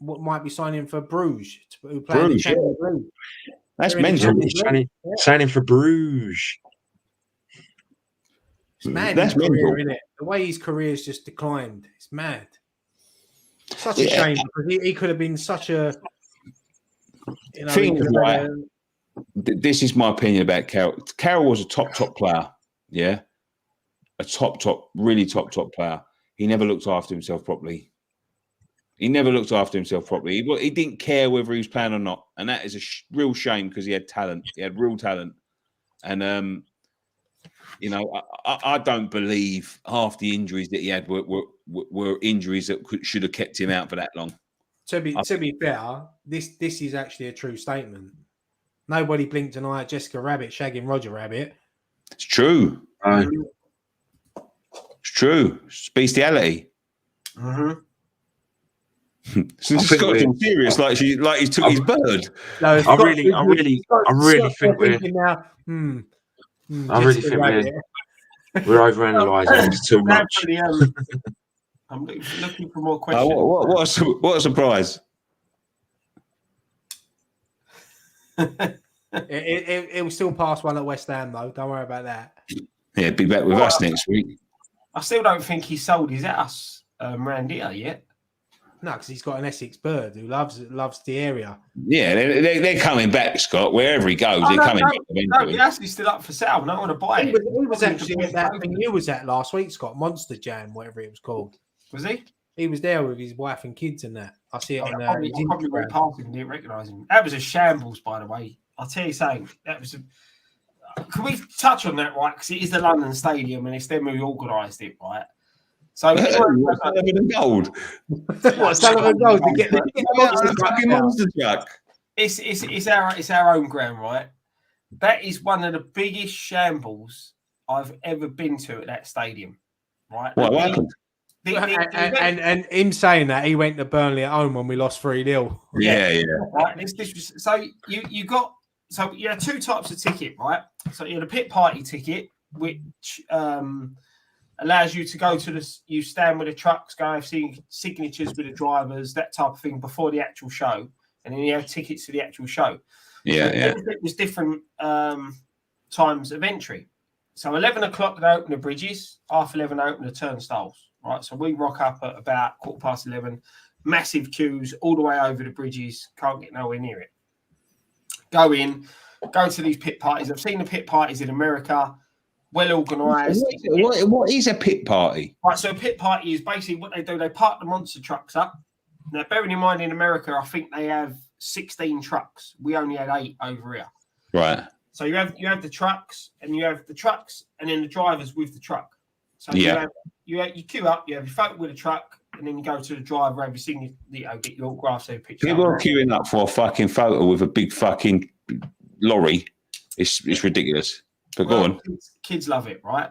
[SPEAKER 3] might be signing for Bruges, who play in the Champions League.
[SPEAKER 1] That's mental.
[SPEAKER 4] Signing for Bruges.
[SPEAKER 3] It's mad.
[SPEAKER 1] That's
[SPEAKER 3] career, isn't it? The way his career's just declined. It's mad. Such a shame because he could have been such a.
[SPEAKER 1] This is my opinion about Carroll. Carroll was a top player. Yeah, a really top player. He never looked after himself properly. He didn't care whether he was playing or not, and that is a real shame because he had talent. He had real talent, and I don't believe half the injuries that he had were injuries that should have kept him out for that long.
[SPEAKER 3] To be fair, this is actually a true statement. Nobody blinked an eye at Jessica Rabbit shagging Roger Rabbit.
[SPEAKER 1] It's true. It's true. It's bestiality.
[SPEAKER 2] Mm-hmm.
[SPEAKER 1] Since Scott's serious, like he took his bird.
[SPEAKER 3] No,
[SPEAKER 4] I really think we're
[SPEAKER 3] now.
[SPEAKER 4] I really think we're overanalyzing this too much.
[SPEAKER 2] I'm looking for more questions.
[SPEAKER 1] What a surprise!
[SPEAKER 3] It will still pass one at West Ham, though. Don't worry about that.
[SPEAKER 1] Yeah, be back with us next week.
[SPEAKER 2] I still don't think he sold his house round here yet.
[SPEAKER 3] No, because he's got an Essex bird who loves the area.
[SPEAKER 1] Yeah, they're coming back, Scott. Wherever he goes, they're coming back.
[SPEAKER 2] No, the house is still up for sale. No one to buy it.
[SPEAKER 3] He was actually at that thing you was at last week, Scott. Monster Jam, whatever it was called.
[SPEAKER 2] Was he?
[SPEAKER 3] He was there with his wife and kids and that. I see it on there.
[SPEAKER 2] I probably went past him and didn't recognise him. That was a shambles, by the way. I'll tell you something. That was can we touch on that, right? Because it is the London Stadium and it's them who organised it, right? So
[SPEAKER 1] Sullivan Gold.
[SPEAKER 3] What Sullivan Gold to get the
[SPEAKER 1] fucking monster truck.
[SPEAKER 2] It's our own ground, right? That is one of the biggest shambles I've ever been to at that stadium, right?
[SPEAKER 1] What happened?
[SPEAKER 3] And him saying that, he went to Burnley at home when we lost 3-0.
[SPEAKER 1] Yeah.
[SPEAKER 2] Right. So you had two types of ticket, right? So you had a pit party ticket, which allows you to go to you stand with the trucks, go have signatures with the drivers, that type of thing before the actual show, and then you have tickets to the actual show.
[SPEAKER 1] Yeah.
[SPEAKER 2] It was different times of entry. So 11 o'clock they open the bridges, 11:30 they open the turnstiles, right? So we rock up at about 11:15, massive queues all the way over the bridges, can't get nowhere near it. Go to these pit parties. I've seen the pit parties in America, well organised.
[SPEAKER 1] What is a pit party?
[SPEAKER 2] Right, so a pit party is basically what they do. They park the monster trucks up. Now, bearing in mind in America, I think they have 16 trucks. We only had 8 over here.
[SPEAKER 1] Right.
[SPEAKER 2] So you have the trucks, and then the drivers with the truck. So you queue up, you have your photo with a truck, and then you go to the driver, have your signature, get your autographs, have a picture.
[SPEAKER 1] People are queuing up for a fucking photo with a big fucking lorry. It's ridiculous. But go on.
[SPEAKER 2] Kids love it, right?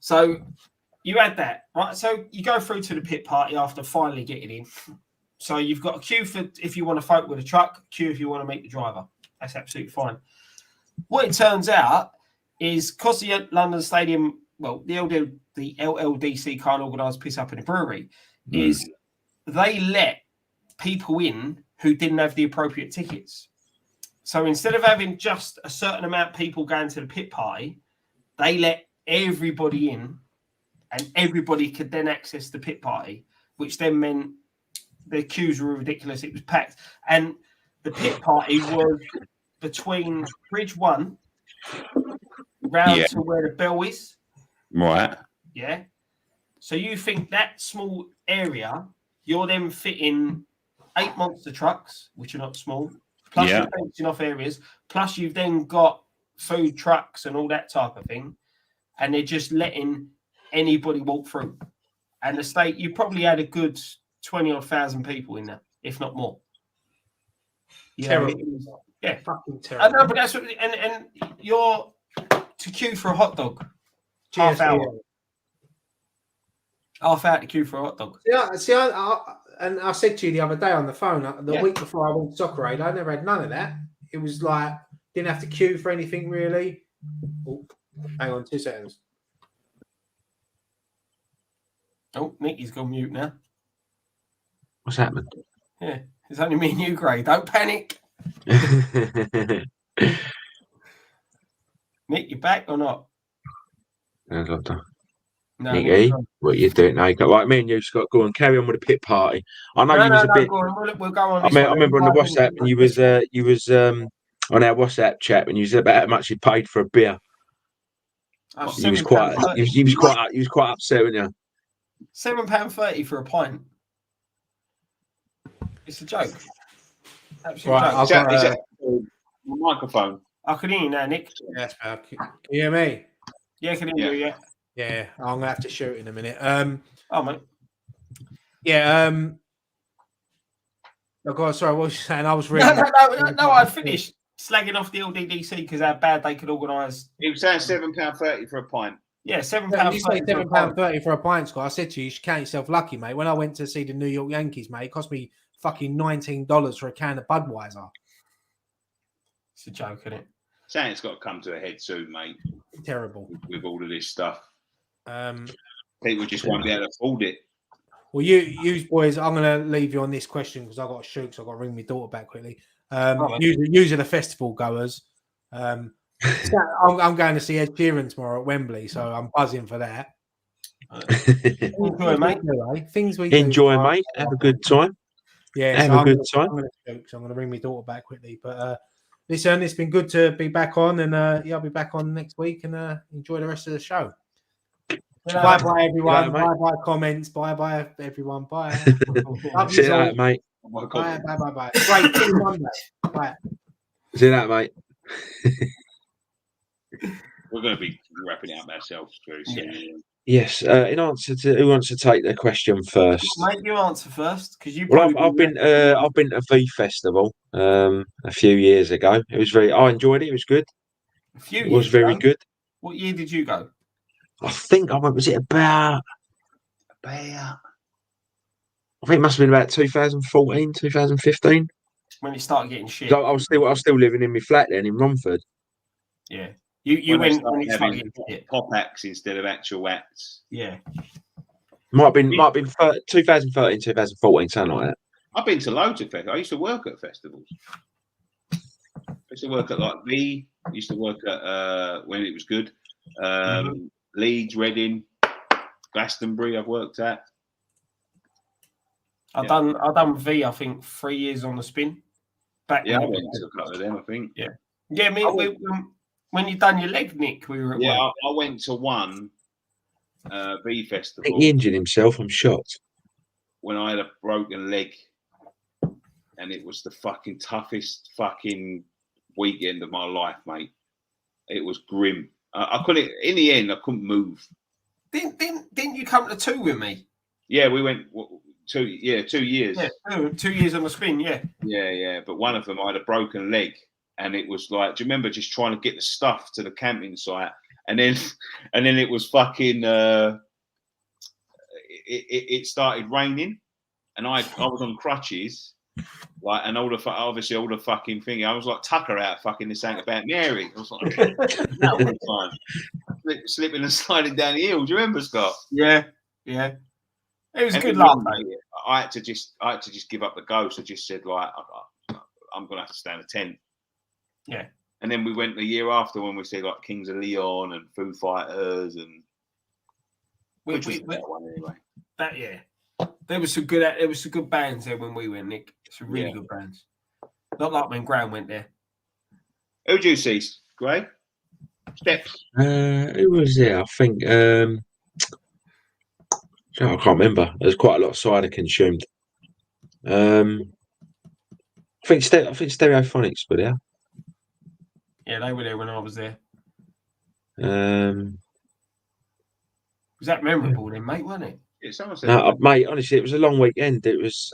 [SPEAKER 2] So you had that, right? So you go through to the pit party after finally getting in. So you've got a queue for if you want to photo with a truck, queue if you want to meet the driver. That's absolutely fine. What it turns out is because the London Stadium, well, the LLDC can't organise piss up in a brewery, is they let people in who didn't have the appropriate tickets. So instead of having just a certain amount of people going to the pit party, they let everybody in and everybody could then access the pit party, which then meant the queues were ridiculous. It was packed. And the pit party was between Bridge 1 round to where the bell is.
[SPEAKER 1] Right.
[SPEAKER 2] Yeah. So you think that small area, you're then fitting 8 monster trucks, which are not small, plus you're fencing off areas, plus you've then got food trucks and all that type of thing, and they're just letting anybody walk through. And the state, you probably had a good 20,000 people in there, if not more.
[SPEAKER 3] Terrible.
[SPEAKER 2] Yeah,
[SPEAKER 3] fucking terrible.
[SPEAKER 2] I know, but that's what, and you're to queue for a hot dog. Half hour. Half hour to queue for a hot dog.
[SPEAKER 3] And I said to you the other day on the phone, the week before I went to Soccer Aid, I never had none of that. It was like, didn't have to queue for anything really. Oh, hang on 2 seconds.
[SPEAKER 2] Oh, Nicky's gone mute now.
[SPEAKER 4] What's happening?
[SPEAKER 2] Yeah, it's only me and you, Gray. Don't panic. Nick, you back or not?
[SPEAKER 4] No,
[SPEAKER 2] Nicky,
[SPEAKER 4] what you doing now? Right, me and you, Scott, go on, carry on with the pit party. I know you was a bit.
[SPEAKER 2] Go on. We'll go on.
[SPEAKER 4] I remember on the WhatsApp, and you was on our WhatsApp chat when you said about how much you paid for a beer. You was quite upset, weren't you?
[SPEAKER 2] £7.30 for a pint. It's a joke.
[SPEAKER 3] Absolute joke.
[SPEAKER 1] Is that my microphone?
[SPEAKER 2] I can hear you now, Nick.
[SPEAKER 3] Yes, can you hear me?
[SPEAKER 2] Yeah, I can hear you.
[SPEAKER 3] Yeah, I'm gonna have to shoot in a minute.
[SPEAKER 2] Oh, mate.
[SPEAKER 3] Yeah. Oh God, sorry. What was you saying? I was really
[SPEAKER 2] no. I finished slagging off the LDDC because how bad they could organise.
[SPEAKER 1] He was saying £7.30 for a pint.
[SPEAKER 2] Yeah, £7.
[SPEAKER 3] You say £7.30 for a pint, Scott. I said to you, you should count yourself lucky, mate. When I went to see the New York Yankees, mate, it cost me fucking $19 for a can of Budweiser.
[SPEAKER 2] It's a joke, isn't it?
[SPEAKER 1] Saying it's got to come to a head soon, mate.
[SPEAKER 3] Terrible.
[SPEAKER 1] With all of this stuff.
[SPEAKER 3] People
[SPEAKER 1] just won't be able to afford it.
[SPEAKER 3] Well, you boys, I'm going to leave you on this question because I've got to shoot, so I've got to ring my daughter back quickly. Usually the festival goers. I'm going to see Ed Sheeran tomorrow at Wembley, so I'm buzzing for that.
[SPEAKER 2] Enjoy, mate.
[SPEAKER 3] Things we
[SPEAKER 4] enjoy, mate. Have a good time.
[SPEAKER 3] Yeah,
[SPEAKER 4] have a good time.
[SPEAKER 3] I'm going to bring my daughter back quickly, but listen, it's been good to be back on, and I'll be back on next week, and enjoy the rest of the show. Bye bye everyone. Bye bye comments. Bye bye everyone. Bye. Love
[SPEAKER 4] See you later, mate.
[SPEAKER 3] Bye. Great. See you Monday. Bye.
[SPEAKER 4] See you later, mate.
[SPEAKER 1] We're going to be wrapping it up ourselves very soon. Yeah.
[SPEAKER 4] Yes. In answer to who wants to take the question first?
[SPEAKER 2] Mate, you answer first because you.
[SPEAKER 4] Well, I've been to V Festival a few years ago. It was I enjoyed it. It was good.
[SPEAKER 2] It was
[SPEAKER 4] very good.
[SPEAKER 2] What year did you go?
[SPEAKER 4] I think I went. Was it about? I think it must have been about 2014, 2015.
[SPEAKER 2] When it started getting shit.
[SPEAKER 4] I was still living in my flat then in Romford.
[SPEAKER 2] Yeah. You went when it started getting shit.
[SPEAKER 1] Pop acts instead of actual acts.
[SPEAKER 2] Yeah.
[SPEAKER 4] Might have been 2013, 2014, something like that.
[SPEAKER 1] I've been to loads of festivals. I used to work at festivals. I used to work at V. I used to work at when it was good. Leeds, Reading, Glastonbury. I've worked at.
[SPEAKER 2] I've done V. I think 3 years on the spin.
[SPEAKER 1] I went to a couple of them. I think.
[SPEAKER 2] Yeah. Yeah. When you done your leg, Nick, we were at
[SPEAKER 1] one. I went to one V festival.
[SPEAKER 4] He injured himself. I'm shocked.
[SPEAKER 1] When I had a broken leg, and it was the fucking toughest fucking weekend of my life, mate. It was grim. I couldn't. In the end, I couldn't move.
[SPEAKER 2] Didn't you come to 2 with me?
[SPEAKER 1] Yeah, we went 2 years. 2 years.
[SPEAKER 2] Yeah, 2 years on the spin. Yeah.
[SPEAKER 1] Yeah. But one of them, I had a broken leg, and it was like, do you remember just trying to get the stuff to the camping site, and then it was fucking. It started raining, and I was on crutches. Like, and all the fucking thing. I was like Tucker out fucking this ain't about Mary. I was like, that one time. Slipping and sliding down the hill. Do you remember, Scott?
[SPEAKER 2] Yeah. It was a good laugh, mate.
[SPEAKER 1] I had to just give up the ghost. I just said, like, I'm gonna have to stay in a tent.
[SPEAKER 2] Yeah.
[SPEAKER 1] And then we went the year after when we said like Kings of Leon and Foo Fighters and which was that one anyway.
[SPEAKER 2] That yeah. There was some good bands there when we went, Nick. Some really good bands. Not like when Graham went there.
[SPEAKER 1] Who'd you see, Gray? Steps.
[SPEAKER 4] Who was there? I think I can't remember. There's quite a lot of cider consumed. I think Stereophonics were there.
[SPEAKER 2] Yeah, they were there when I was there.
[SPEAKER 4] Was
[SPEAKER 2] that memorable then, mate, wasn't it?
[SPEAKER 4] No, mate, honestly, it was a long weekend. I was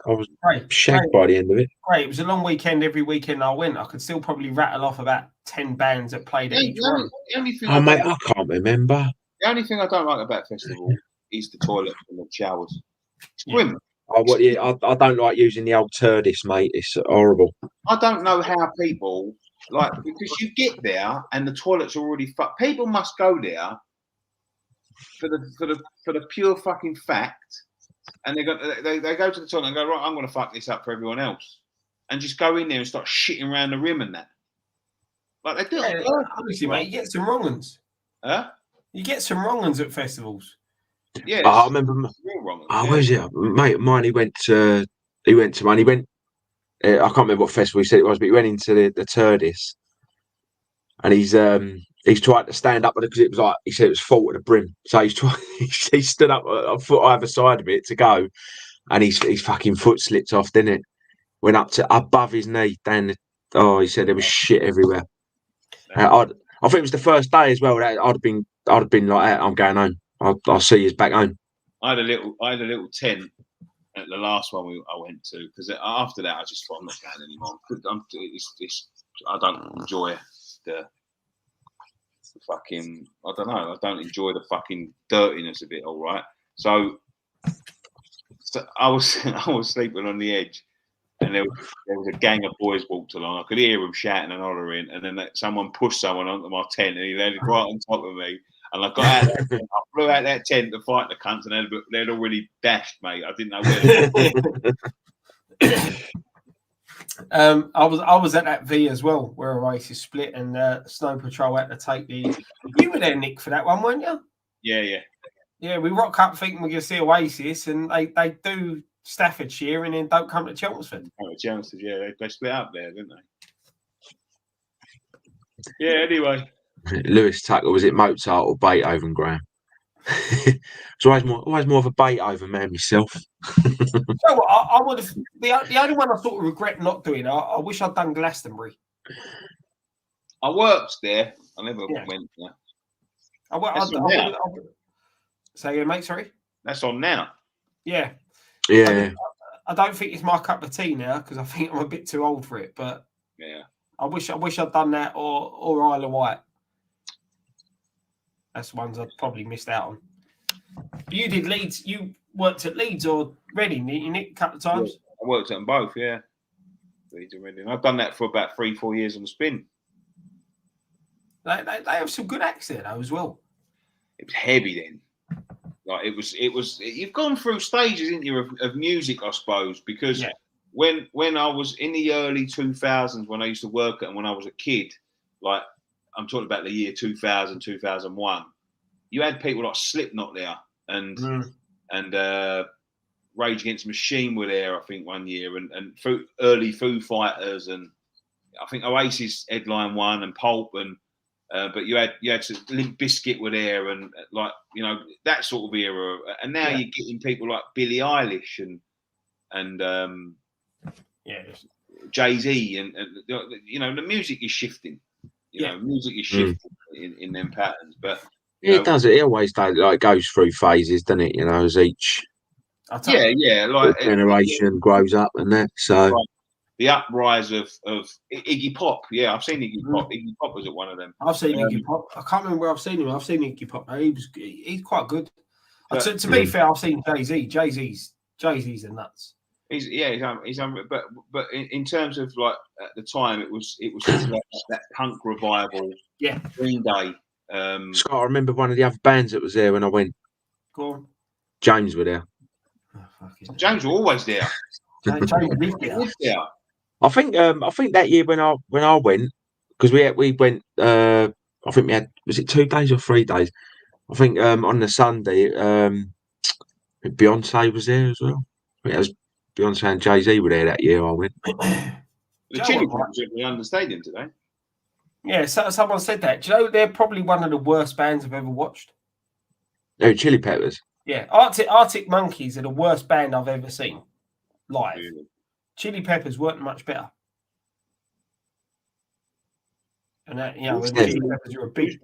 [SPEAKER 4] shagged by the end of it.
[SPEAKER 2] Great. It was a long weekend. Every weekend I went, I could still probably rattle off about 10 bands that played at each one.
[SPEAKER 4] I can't remember.
[SPEAKER 1] The only thing I don't like about festival is the toilets and the showers. It's grim.
[SPEAKER 4] I don't like using the old Turdis, mate. It's horrible.
[SPEAKER 1] I don't know how people because you get there and the toilets are already fucked. People must go there for the pure fucking fact, and they go to the toilet and go, right, I'm going to fuck this up for everyone else, and just go in there and start shitting around the rim and that. Like they do.
[SPEAKER 2] Obviously, mate, you get some wrong ones.
[SPEAKER 1] Huh?
[SPEAKER 2] You get some wrong ones at festivals.
[SPEAKER 1] Yeah,
[SPEAKER 4] I remember. Where's it? Mate, mine. He went to mine. He went. I can't remember what festival he said it was, but he went into the Turdis, and he's tried to stand up because it was like he said it was full to the brim. So he stood up a foot either side of it to go, and his fucking foot slipped off, didn't it? Went up to above his knee, down the. Oh, he said there was shit everywhere. I think it was the first day as well. That I'd have been like that. I'm going home. I'll see you back home.
[SPEAKER 1] I had a little tent at the last one I went to because after that I just thought I'm not going anymore. I don't enjoy the fucking. I don't know. I don't enjoy the fucking dirtiness of it. All right. So I was sleeping on the edge, and there was a gang of boys walked along. I could hear them shouting and hollering, and then someone pushed someone onto my tent, and he landed right on top of me. And I got out of that tent. I flew out that tent to fight the cunts, and they'd already dashed, mate. I didn't know where.
[SPEAKER 2] I was at that V as well, where Oasis split and Snow Patrol had to take the. You were there, Nick, for that one, weren't you?
[SPEAKER 1] Yeah.
[SPEAKER 2] Yeah, we rock up thinking we're going to see Oasis, and they do Staffordshire and then don't come to Chelmsford.
[SPEAKER 1] Chelmsford, yeah, they split up there, didn't they? Yeah. Anyway,
[SPEAKER 4] Lewis Tucker, was it Mozart or Beethoven, Graham? It's always more of a Beethoven man myself.
[SPEAKER 2] So I would have the only one I sort of regret not doing. I wish I'd done Glastonbury.
[SPEAKER 1] I worked there. I never went there.
[SPEAKER 2] Say again, mate. Sorry.
[SPEAKER 1] That's on now.
[SPEAKER 2] Yeah.
[SPEAKER 4] Yeah.
[SPEAKER 2] I don't think it's my cup of tea now because I think I'm a bit too old for it. But
[SPEAKER 1] yeah,
[SPEAKER 2] I wish I'd done that or Isle of Wight. That's ones I've probably missed out on. You did Leeds. You worked at Leeds or Reading, didn't you, Nick, a couple of times?
[SPEAKER 1] I worked at them both, yeah. Leeds and Reading. I've done that for about 3-4 years on the spin.
[SPEAKER 2] They have some good acts there though as well.
[SPEAKER 1] It was heavy then. Like it was. You've gone through stages, didn't you, of music, I suppose, because when I was in the early 2000s, when I used to work at and when I was a kid, like I'm talking about the year 2000, 2001, you had people like Slipknot there and Rage Against the Machine were there, I think, one year, and early Foo Fighters, and I think Oasis headline one, and Pulp, and but you had Limp Bizkit were there, and like that sort of era, and now you're getting people like Billie Eilish and Jay-Z, and the music is shifting. Music is shifting in them patterns, but
[SPEAKER 4] it does. It always does. Like goes through phases, doesn't it? As each
[SPEAKER 1] like
[SPEAKER 4] generation grows up and that. So
[SPEAKER 1] the uprise of Iggy Pop. Yeah, I've seen Iggy Pop. Iggy Pop was at one of them.
[SPEAKER 2] I've seen Iggy Pop. I can't remember where I've seen him. I've seen Iggy Pop. He's quite good. To be fair, I've seen Jay-Z. Jay-Z's a nuts.
[SPEAKER 1] He's but in terms of like at the time, it was like that punk revival.
[SPEAKER 2] Yeah,
[SPEAKER 1] Green Day.
[SPEAKER 4] Scott, I remember one of the other bands that was there when I went.
[SPEAKER 2] Go on.
[SPEAKER 4] James were there.
[SPEAKER 1] James were always there.
[SPEAKER 2] James lived there.
[SPEAKER 4] I think that year when I went, because we went. I think we had, was it 2 days or 3 days? I think on the Sunday, Beyonce was there as well. I think it was Beyonce and Jay-Z were there that year. I went.
[SPEAKER 1] The Chili Peppers at the Understadium today.
[SPEAKER 2] Yeah, so someone said that. Do you know they're probably one of the worst bands I've ever watched?
[SPEAKER 4] Oh, Chili Peppers.
[SPEAKER 2] Yeah, Arctic Monkeys are the worst band I've ever seen live. Really? Chili Peppers weren't much better. And that, Chili Peppers are a big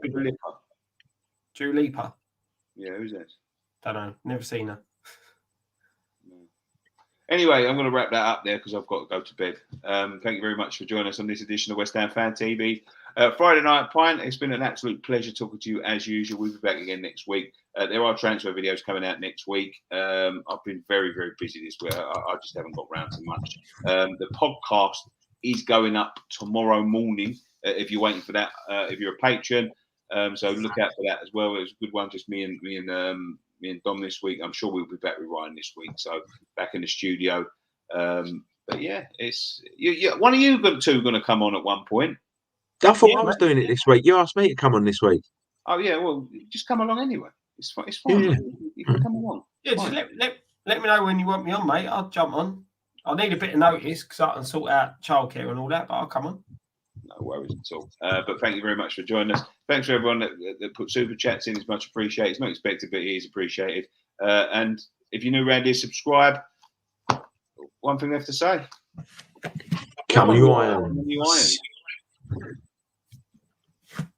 [SPEAKER 2] Dua Lipa.
[SPEAKER 1] Yeah, who's that?
[SPEAKER 2] Don't know. Never seen her.
[SPEAKER 1] Anyway, I'm going to wrap that up there because I've got to go to bed. Thank you very much for joining us on this edition of West Ham Fan TV. Friday Night Pint. It's been an absolute pleasure talking to you as usual. We'll be back again next week. There are transfer videos coming out next week. I've been very, very busy this week. I just haven't got round to much. The podcast is going up tomorrow morning. If you're waiting for that, if you're a patron, so look out for that as well. It was a good one. Just me and Dom this week. I'm sure we'll be back with Ryan this week. So back in the studio. But yeah, it's one of you two going to come on at one point.
[SPEAKER 4] I thought I was doing it this week. You asked me to come on this week.
[SPEAKER 1] Oh yeah, well, just come along anyway. It's fine. Yeah. You can come along.
[SPEAKER 2] Yeah, just let me know when you want me on, mate. I'll jump on. I'll need a bit of notice because I can sort out childcare and all that, but I'll come on.
[SPEAKER 1] No worries at all. But thank you very much for joining us. Thanks for everyone that put super chats in. It's much appreciated. It's not expected, but it is appreciated. And if you're new around here, subscribe. One thing left to say.
[SPEAKER 4] Come on, you iron.